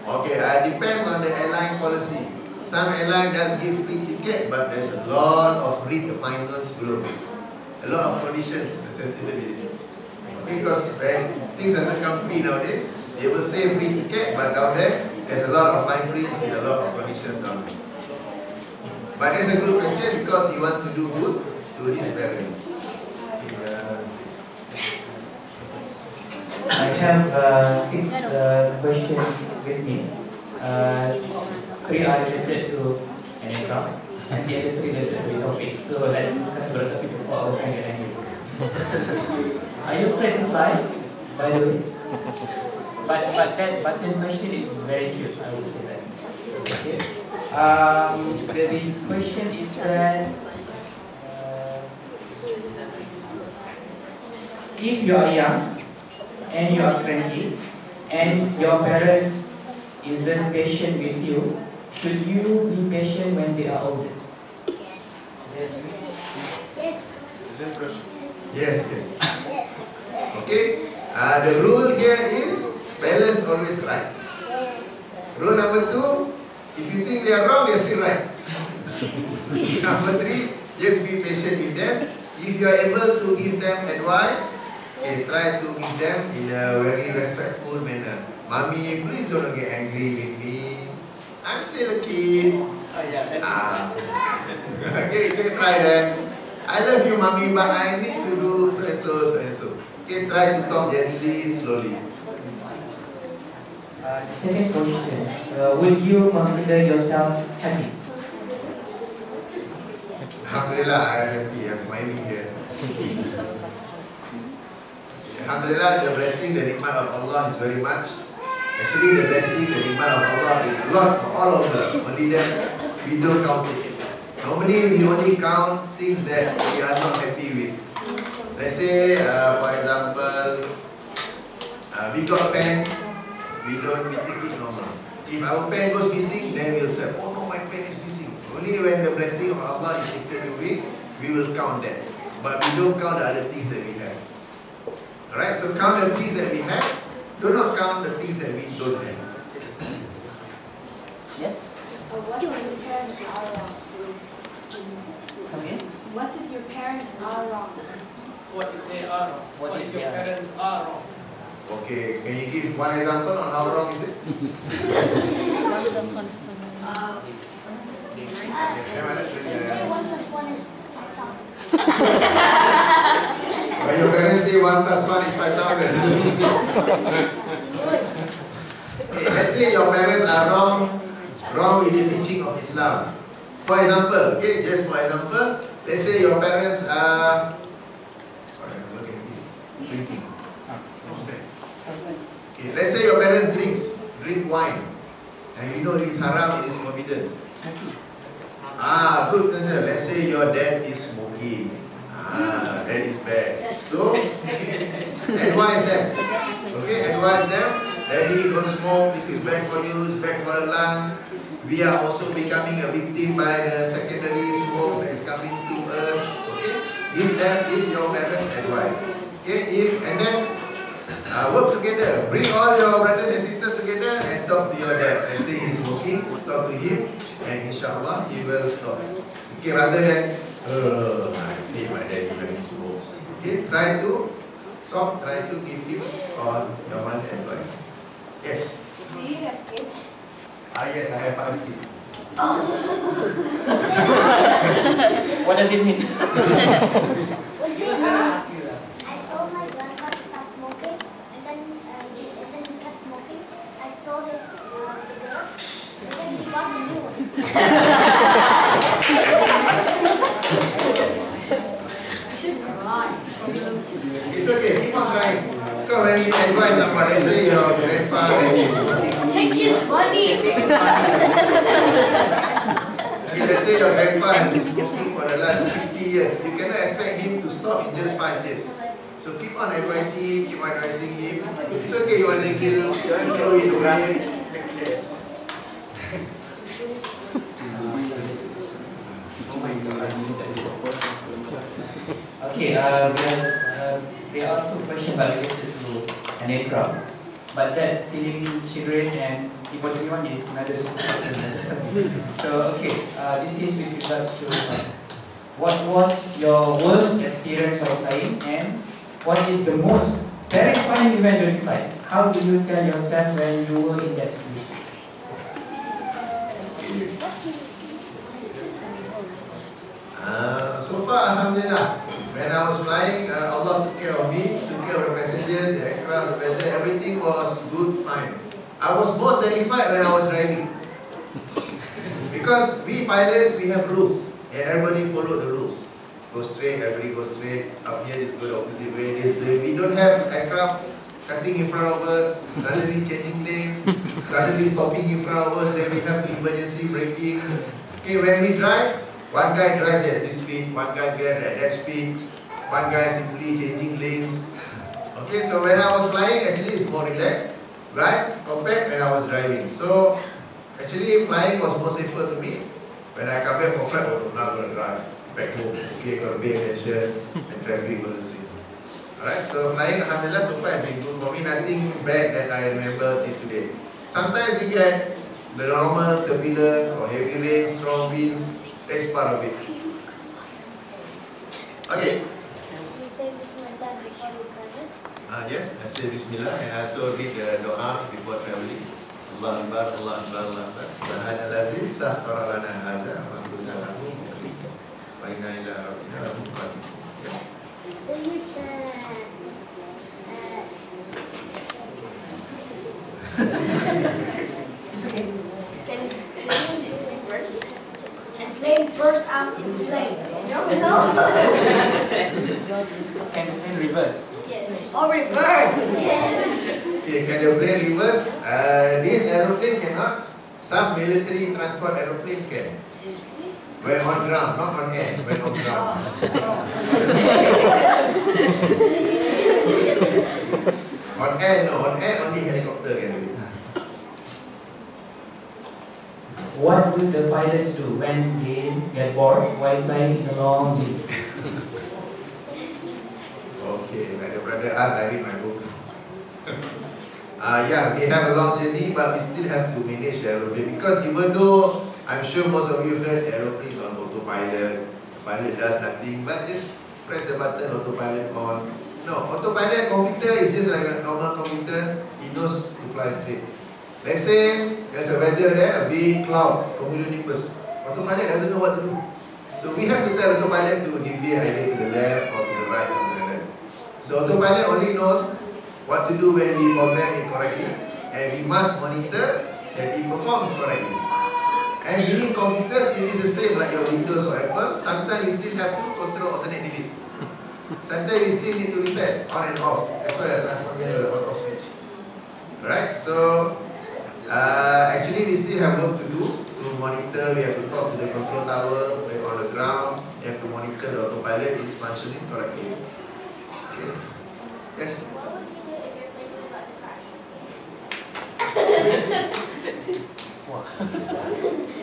Okay, depends on the airline policy. Some airline does give free ticket, but there's a lot of refinements below it. A lot of conditions associated with it. Because when things doesn't come free nowadays, they will say free ticket, but down there's a lot of fine prints and a lot of conditions down there. But that's a good question because he wants to do good to his parents. I have 6 questions with me. 3 are related to an aircraft, and the other 3 related to the topic. So let's discuss about the topic before our friend get angry. Are you afraid to fly, by the way? But that button question is very cute, I would say that. Okay. The question is that if you are young and you are cranky and your parents isn't patient with you, should you be patient when they are older? Yes. Yes. Okay. The rule here is parents always right. Rule number 2, if you think they are wrong, they are still right. Number 3, just be patient with them. If you are able to give them advice, okay, try to give them in a very respectful manner. Mommy, please don't get angry with me. I'm still a kid. Okay, you can try that. I love you, mommy, but I need to do so and so, so and so. Okay, try to talk gently, slowly. The second question, would you consider yourself happy? Alhamdulillah, I'm happy. I'm smiling here. Alhamdulillah, the blessing, the nikmat of Allah is very much. Actually, the blessing, the nikmat of Allah is a lot for all of us. Only that we don't count it. Normally, we only count things that we are not happy with. Let's say, for example, we got pen, we take it normal. If our pen goes missing, then we'll say, oh no, my pen is missing. Only when the blessing of Allah is taken away, we will count that. But we don't count the other things that we have. Alright, so count the things that we have, do not count the things that we don't have. Yes? What if your parents are wrong? Come again? What if your parents are wrong? What if they are wrong? What What if if your they are? parents are wrong? Okay, can you give one example on how wrong is it? Let's say 1 plus 1 is 5,000. When your parents say 1 plus 1 is 5,000. Okay, let's say your parents are wrong in the teaching of Islam. For example, okay, just for example, let's say your parents are drinking. Okay, let's say your parents drink wine, and you know it is haram, it is forbidden. Good answer. Let's say your dad is smoking. That is bad. So, advise them. Okay, advise them. Daddy, don't smoke. This is bad for you. It's bad for the lungs. We are also becoming a victim by the secondary smoke that is coming to us. Okay, give your parents advice. Okay, and then work together. Bring all your brothers and sisters together and talk to your dad. Let's say he's smoking, talk to him, and inshallah he will stop. Okay, rather than I see my dad when he smokes. Okay, try to talk, try to give him or your mother advice. Yes. Do you have kids? Yes, I have 5 kids. What does it mean? One day, I told my grandpa to stop smoking, and then he got smoking. I stole his cigarettes, and then he bought a new one. It's okay, keep on trying. Because when we advise someone, let's say your grandpa is smoking. Take his money! Let's say your grandpa has been smoking for the last 50 years. You cannot expect him to stop in just 5 years. So keep on advising him, It's okay, you want to still throw it away. Okay, there are 2 questions related to an aircraft. But that's stealing cigarette and important one is another super. So okay, this is with regards to what was your worst experience while flying and what is the most terrifying event during flight? How do you tell yourself when you were in that situation? So far, alhamdulillah, when I was flying, Allah took care of me, took care of the passengers, the aircraft, the weather, everything was good, fine. I was more terrified when I was driving. Because we pilots, we have rules, and everybody follow the rules. Go straight, everybody go straight, up here, this go the opposite way, this way. We don't have aircraft cutting in front of us, suddenly changing lanes, suddenly stopping in front of us, then we have to emergency braking. Okay, when we drive, one guy drives at this speed, one guy drives at that speed, one guy simply changing lanes. Okay, so when I was flying, actually it's more relaxed, right, compared when I was driving. So actually flying was more safer to me. When I come back from flight, I'm not going to drive back home. Okay, got to pay attention and traffic, all those things. Alright, so flying, alhamdulillah, so far has been good for me. Nothing bad that I remember till today. Sometimes you get the normal turbulence or heavy rain, strong winds. That's part of it. Okay. You say Bismillah before you travel? Yes, I say Bismillah and I also read the dua before traveling. Allah Akbar, Allah Akbar, Allah Akbar. Subhanallah, sahara lana haza, wa kunna lahu muqrin. Wa inna ila rabbina lamunqalibun. Yes. Do you It's okay. can you reverse and plane burst out in flames? No. Can reverse. Yes. Or reverse. Yes. Okay, can the plane reverse? This aeroplane cannot. Some military transport aeroplane can. Seriously? When on ground, not on air, when on ground. On air, no, on air only helicopter can do it. What do the pilots do when they get bored while flying in a long journey? Okay, when the brother asks, I read my books. Yeah, we have a long journey, but we still have to manage the aeroplane, because even though I'm sure most of you heard aeroplanes on autopilot, pilot does nothing, but just press the button, autopilot on. No, autopilot computer is just like a normal computer. It knows to fly straight. Let's say there's a weather there, a big cloud, cumulonimbus. Autopilot doesn't know what to do. So we have to tell autopilot to deviate either to the left or to the right, something like that. So autopilot only knows what to do when we program it correctly, and we must monitor that it performs correctly. And in computers, it is the same like your Windows or Apple. Sometimes you still have to control alternate delete. Sometimes you still need to reset on and off. That's why the last one the on-off switch. Alright, so actually we still have work to do to monitor. We have to talk to the control tower on the ground. We have to monitor the autopilot is functioning correctly. Okay. Yes? What would you do if your plane was about to crash?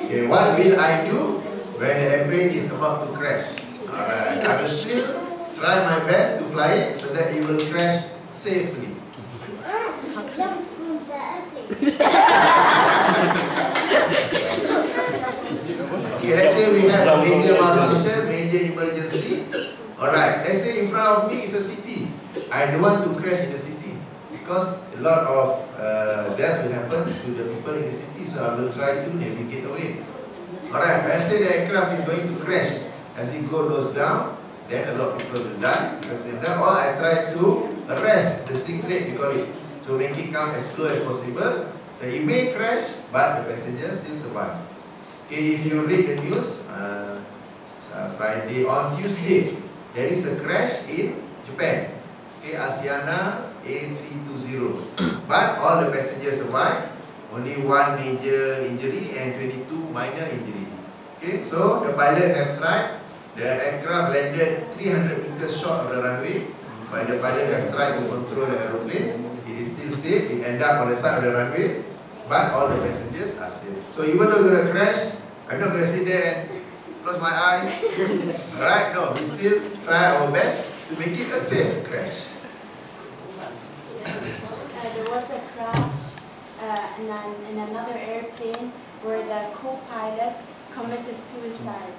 Okay, what will I do when the airplane is about to crash? Alright, I will still try my best to fly it so that it will crash safely. Jump from the airplane. Okay, let's say we have major malfunction, major emergency. Alright, let's say in front of me is a city. I don't want to crash in the city because a lot of death will happen to the people in the city, so I will try to navigate away. Alright, let's say the aircraft is going to crash. As it goes down, then a lot of people will die. Because in that, all I try to arrest the sink rate, we call it. So make it come as slow as possible. So it may crash, but the passengers still survive. Okay, if you read the news, Friday, on Tuesday, there is a crash in Japan. Okay, Asiana A320. But all the passengers survived. Only one major injury and 22 minor injury. Okay, so the pilot have tried. The aircraft landed 300 meters short of the runway, but the pilot have tried to control the aeroplane. It is still safe. It ended up on the side of the runway, but all the passengers are safe. So even though we're going to crash, I'm not going to sit there and close my eyes. Alright, no, we still try our best to make it a safe crash. There was a crash in another airplane where the co-pilot committed suicide.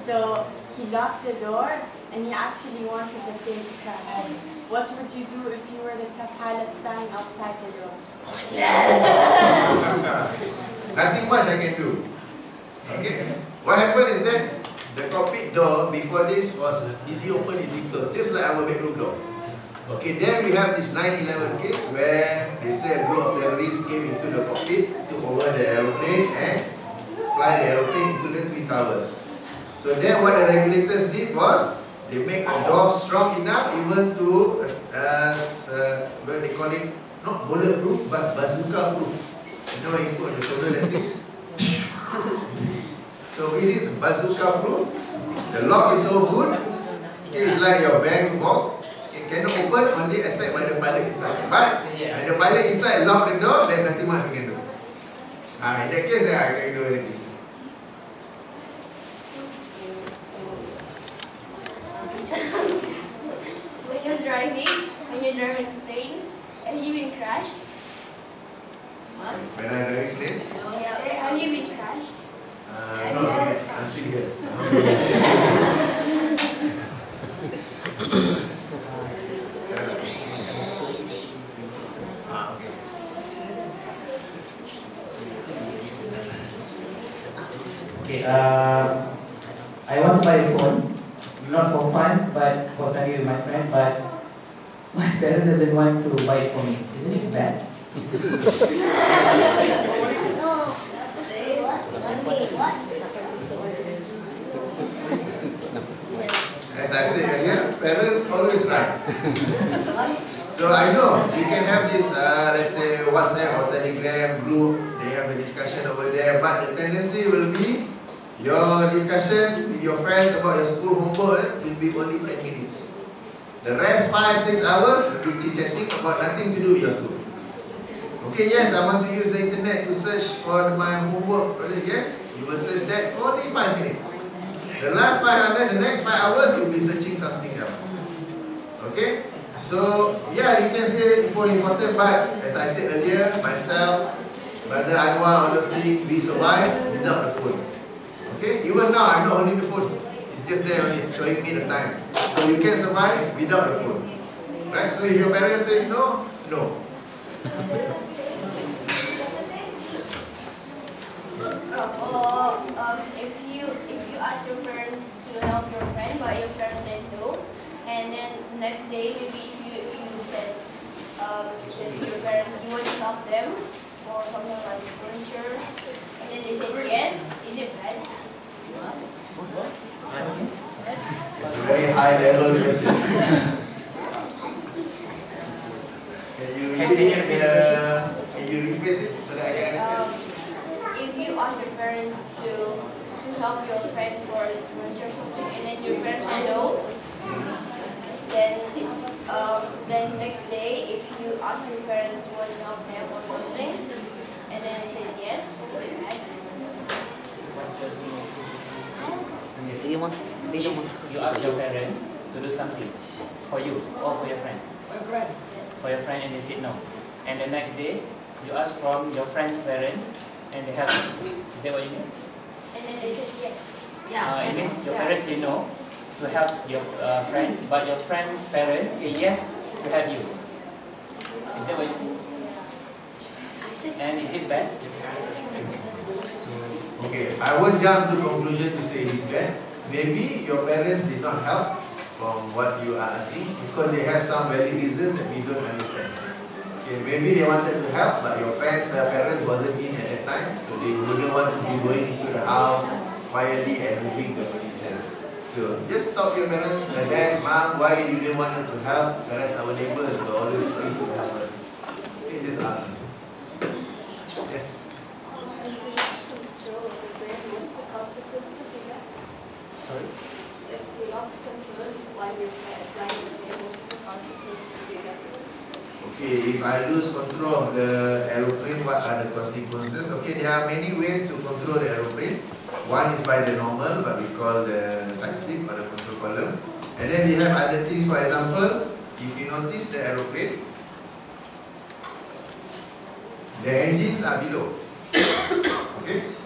So he locked the door and he actually wanted the plane to crash. What would you do if you were the pilot standing outside the door? Nothing much I can do. Okay. What happened is that the cockpit door before this was easy open, easy close, just like our bedroom door. Okay, then we have this 9/11 case where they say a group of terrorists came into the cockpit, took over the aeroplane and fly the aeroplane into the Twin Towers. So then what the regulators did was they make the door strong enough even to what they call it, not bulletproof but bazooka proof. You know, you put on the shoulder that thing. So it is bazooka proof. The lock is so good. Okay, it's like your bank vault. It cannot open only except by the pilot inside. But when the pilot inside lock the door, then nothing much we can do. In that case, then I can do anything. When you're driving a plane, have you been crashed? When I drive plane? Yeah. Have you been crashed? No, I'm still here. Okay, I want to buy a phone, not for fun, but for study with my friend, but my parent doesn't want to buy it for me. Isn't it bad? No. What? As I said earlier, parents always right. So I know you can have this, let's say WhatsApp or Telegram group, they have a discussion over there, but the tendency will be your discussion with your friends about your school homework will be only 10 minutes. The rest 5-6 hours will be chit-chatting about nothing to do with your school. Okay, yes, I want to use the internet to search for my homework. Yes, you will search that for only 5 minutes. The last 5 hours, the next 5 hours, you'll be searching something else. Okay? So yeah, you can say phone important, but as I said earlier, myself, Brother Anwar, all those things, we survive without the phone. Okay, even now I'm not holding the phone. It's just there only, showing me the time. So you can survive without the phone. Right? So if your parents says no, no. If you ask your parents to help your friend, but your parents said no, and then next day maybe if you said to your parents you want to help them for something like furniture, and then they said yes, is it bad? It's a very high level question. Can you rephrase it so that I can understand? If you ask your parents to help your friend for furniture or something, and then your parents say no, then next day if you ask your parents you want to help them or something, and then they say yes, is it bad? You ask your parents to do something for you or for your friend. For your friend, and they said no. And the next day, you ask from your friend's parents, and they help you. Is that what you mean? And then they said yes. It means your parents say no to help your friend, but your friend's parents say yes to help you. Is that what you say? And is it bad? Okay, I won't jump to conclusion to say it's bad. Maybe your parents did not help from what you are asking because they have some valid reasons that we don't understand. Okay, maybe they wanted to help, but your friends' parents wasn't in at that time, so they wouldn't want to be going into the house quietly and moving the furniture. So just talk to your parents, dad, mom, why you didn't want them to help? Whereas our neighbors were always free to help us. Okay, just ask them. Yes. Sorry? If you lost control while you're flying the plane, what's the consequences you get? Okay, if I lose control of the aeroplane, what are the consequences? Okay, there are many ways to control the aeroplane. One is by the normal, what we call the side stick or the control column. And then we have other things, for example, if you notice the aeroplane, the engines are below. Okay?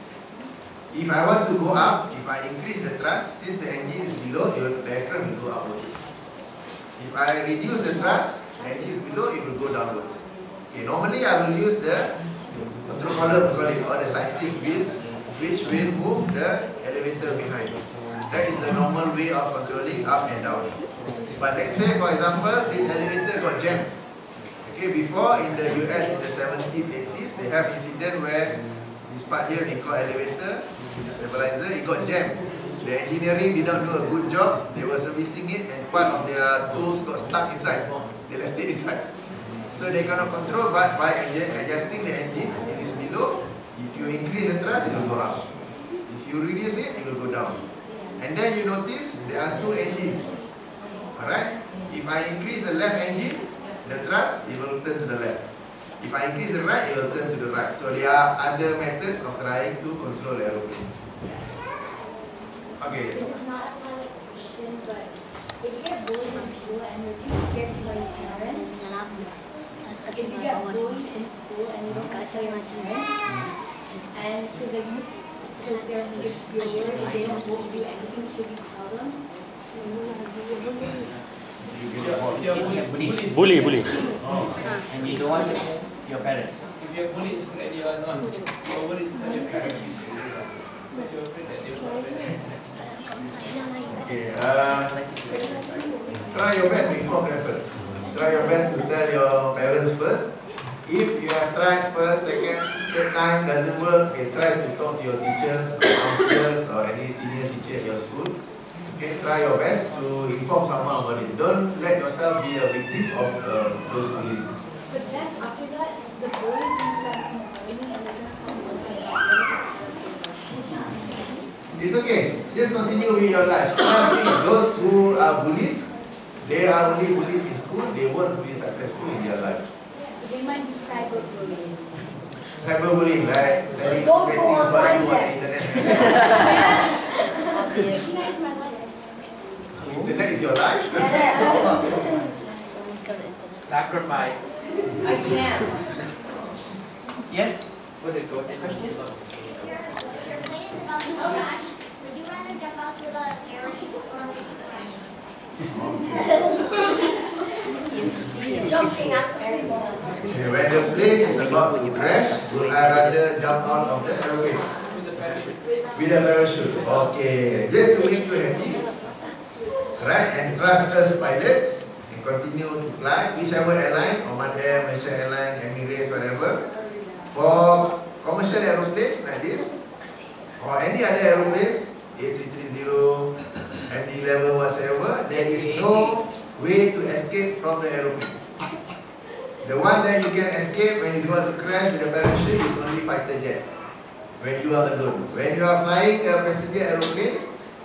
If I want to go up, if I increase the thrust, since the engine is below, the aircraft will go upwards. If I reduce the thrust, the engine is below, it will go downwards. Okay, normally I will use the control column or the side stick wheel, which will move the elevator behind. That is the normal way of controlling up and down. But let's say, for example, this elevator got jammed. Okay, before in the US in the 70s, 80s, they have incident where this part here we call elevator, stabilizer, it got jammed. The engineering did not do a good job. They were servicing it and part of their tools got stuck inside. They left it inside. So they cannot control, but by adjusting the engine, it is below. If you increase the thrust, it will go up. If you reduce it, it will go down. And then you notice there are two engines. Alright? If I increase the left engine, the thrust, it will turn to the left. If I increase the right, it will turn to the right. So there are other methods of trying to control the aeroplane. Okay. This is not a pilot question, but if you get bullied in school and you're too scared to tell your parents, if you get bullied in school and you don't want to tell your parents, and because you're worried they don't want to do anything, should you tell them? Bully. And you don't want to tell your parents. If you are bullied in school and you are not, you are worried to tell your parents. But you are afraid that they will not parents. Okay. Try your best to inform them first. Try your best to tell your parents first. If you have tried first, second, third time doesn't work, okay, try to talk to your teachers, counselors, or any senior teacher at your school. Okay, try your best to inform someone about it. Don't let yourself be a victim of those bullies. But then after that, the bully can start complaining and they're going to come It's okay. Just continue with your life. Trust me, those who are bullies, they are only bullies in school. They won't be successful in their life. They might do cyberbullying. Cyberbullying, right? Telling bad things about you on the internet. Internet is your life? Sacrifice. I can't. Yes? Was it good question? Your plane is about to crash. Would you rather jump out with an parachute or would you crash? Jumping at airplane. Okay, when the plane is about to crash, would I rather jump out of the airplane? With the parachute. With a parachute. Okay, just to make you happy. Right, and trust us pilots and continue to fly whichever airline, Oman Air, Malaysia Airlines, Emirates, whatever. For commercial aeroplane like this, or any other aeroplanes, A330, MD-11, whatsoever, there is no way to escape from the aeroplane. The one that you can escape when it's about to crash with a parachute is only fighter jet. When you are alone. When you are flying a passenger aeroplane,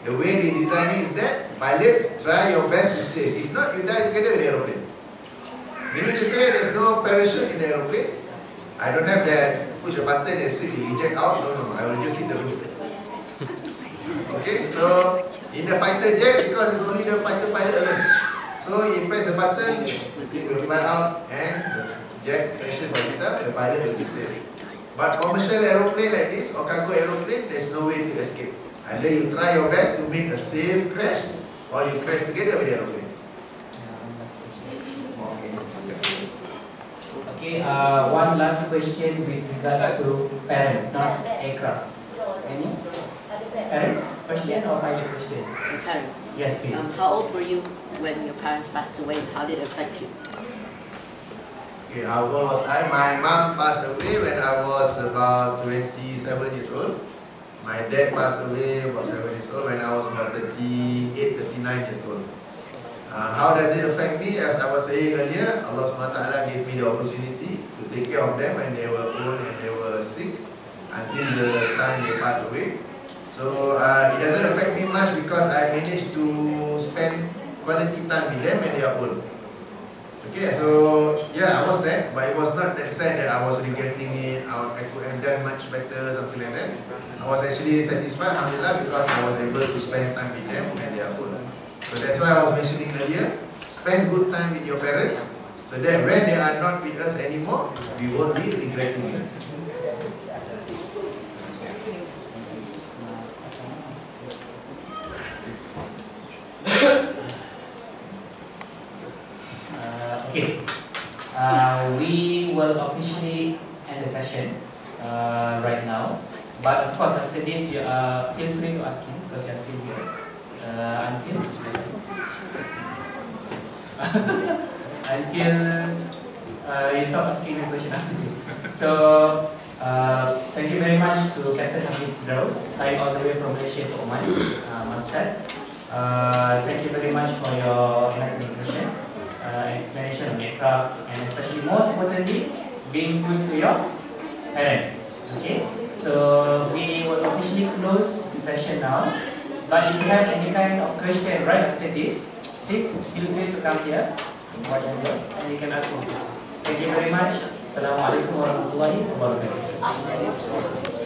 the way they design it is that pilots try your best to save. If not, you die together with the aeroplane. Meaning to say there's no parachute in the aeroplane. I don't have that push a button and straight eject out. No, I will just hit the roof. Okay, so in the fighter jet, because it's only the fighter pilot alone. So you press a button, it will fly out and the jet crashes by itself, the pilot will be safe. But commercial aeroplane like this or cargo aeroplane, there's no way to escape. Either you try your best to make a safe crash or you crash together with the aeroplane. Okay, one last question with regards to parents, not aircraft. Any? Parents? Question or pilot question? Parents. Yes, please. How old were you when your parents passed away? How did it affect you? Okay, how old was I? My mom passed away when I was about 27 years old. My dad passed away about 7 years old when I was about 38, 39 years old. How does it affect me? As I was saying earlier, Allah SWT gave me the opportunity to take care of them when they were old and they were sick until the time they passed away. So it doesn't affect me much because I managed to spend quality time with them when they are old. Okay, so yeah, I was sad, but it was not that sad that I was regretting it. I could have done much better, something like that. I was actually satisfied, alhamdulillah, because I was able to spend time with them when they are old. So that's why I was mentioning earlier, spend good time with your parents, so that when they are not with us anymore, we won't be regretting it. Okay, we will officially end the session right now. But of course, after this, you feel free to ask him because you are still here until you stop asking me question after this. So thank you very much to Captain Hafiz Daus, flying all the way from Malaysia to Oman, Muscat. Thank you very much for your enlightening session, explanation on aircraft, and especially most importantly, being good to your parents. Okay, so we will officially close the session now. But if you have any kind of question right after this, please feel free to come here and you can ask me. Thank you very much. Assalamualaikum warahmatullahi wabarakatuh.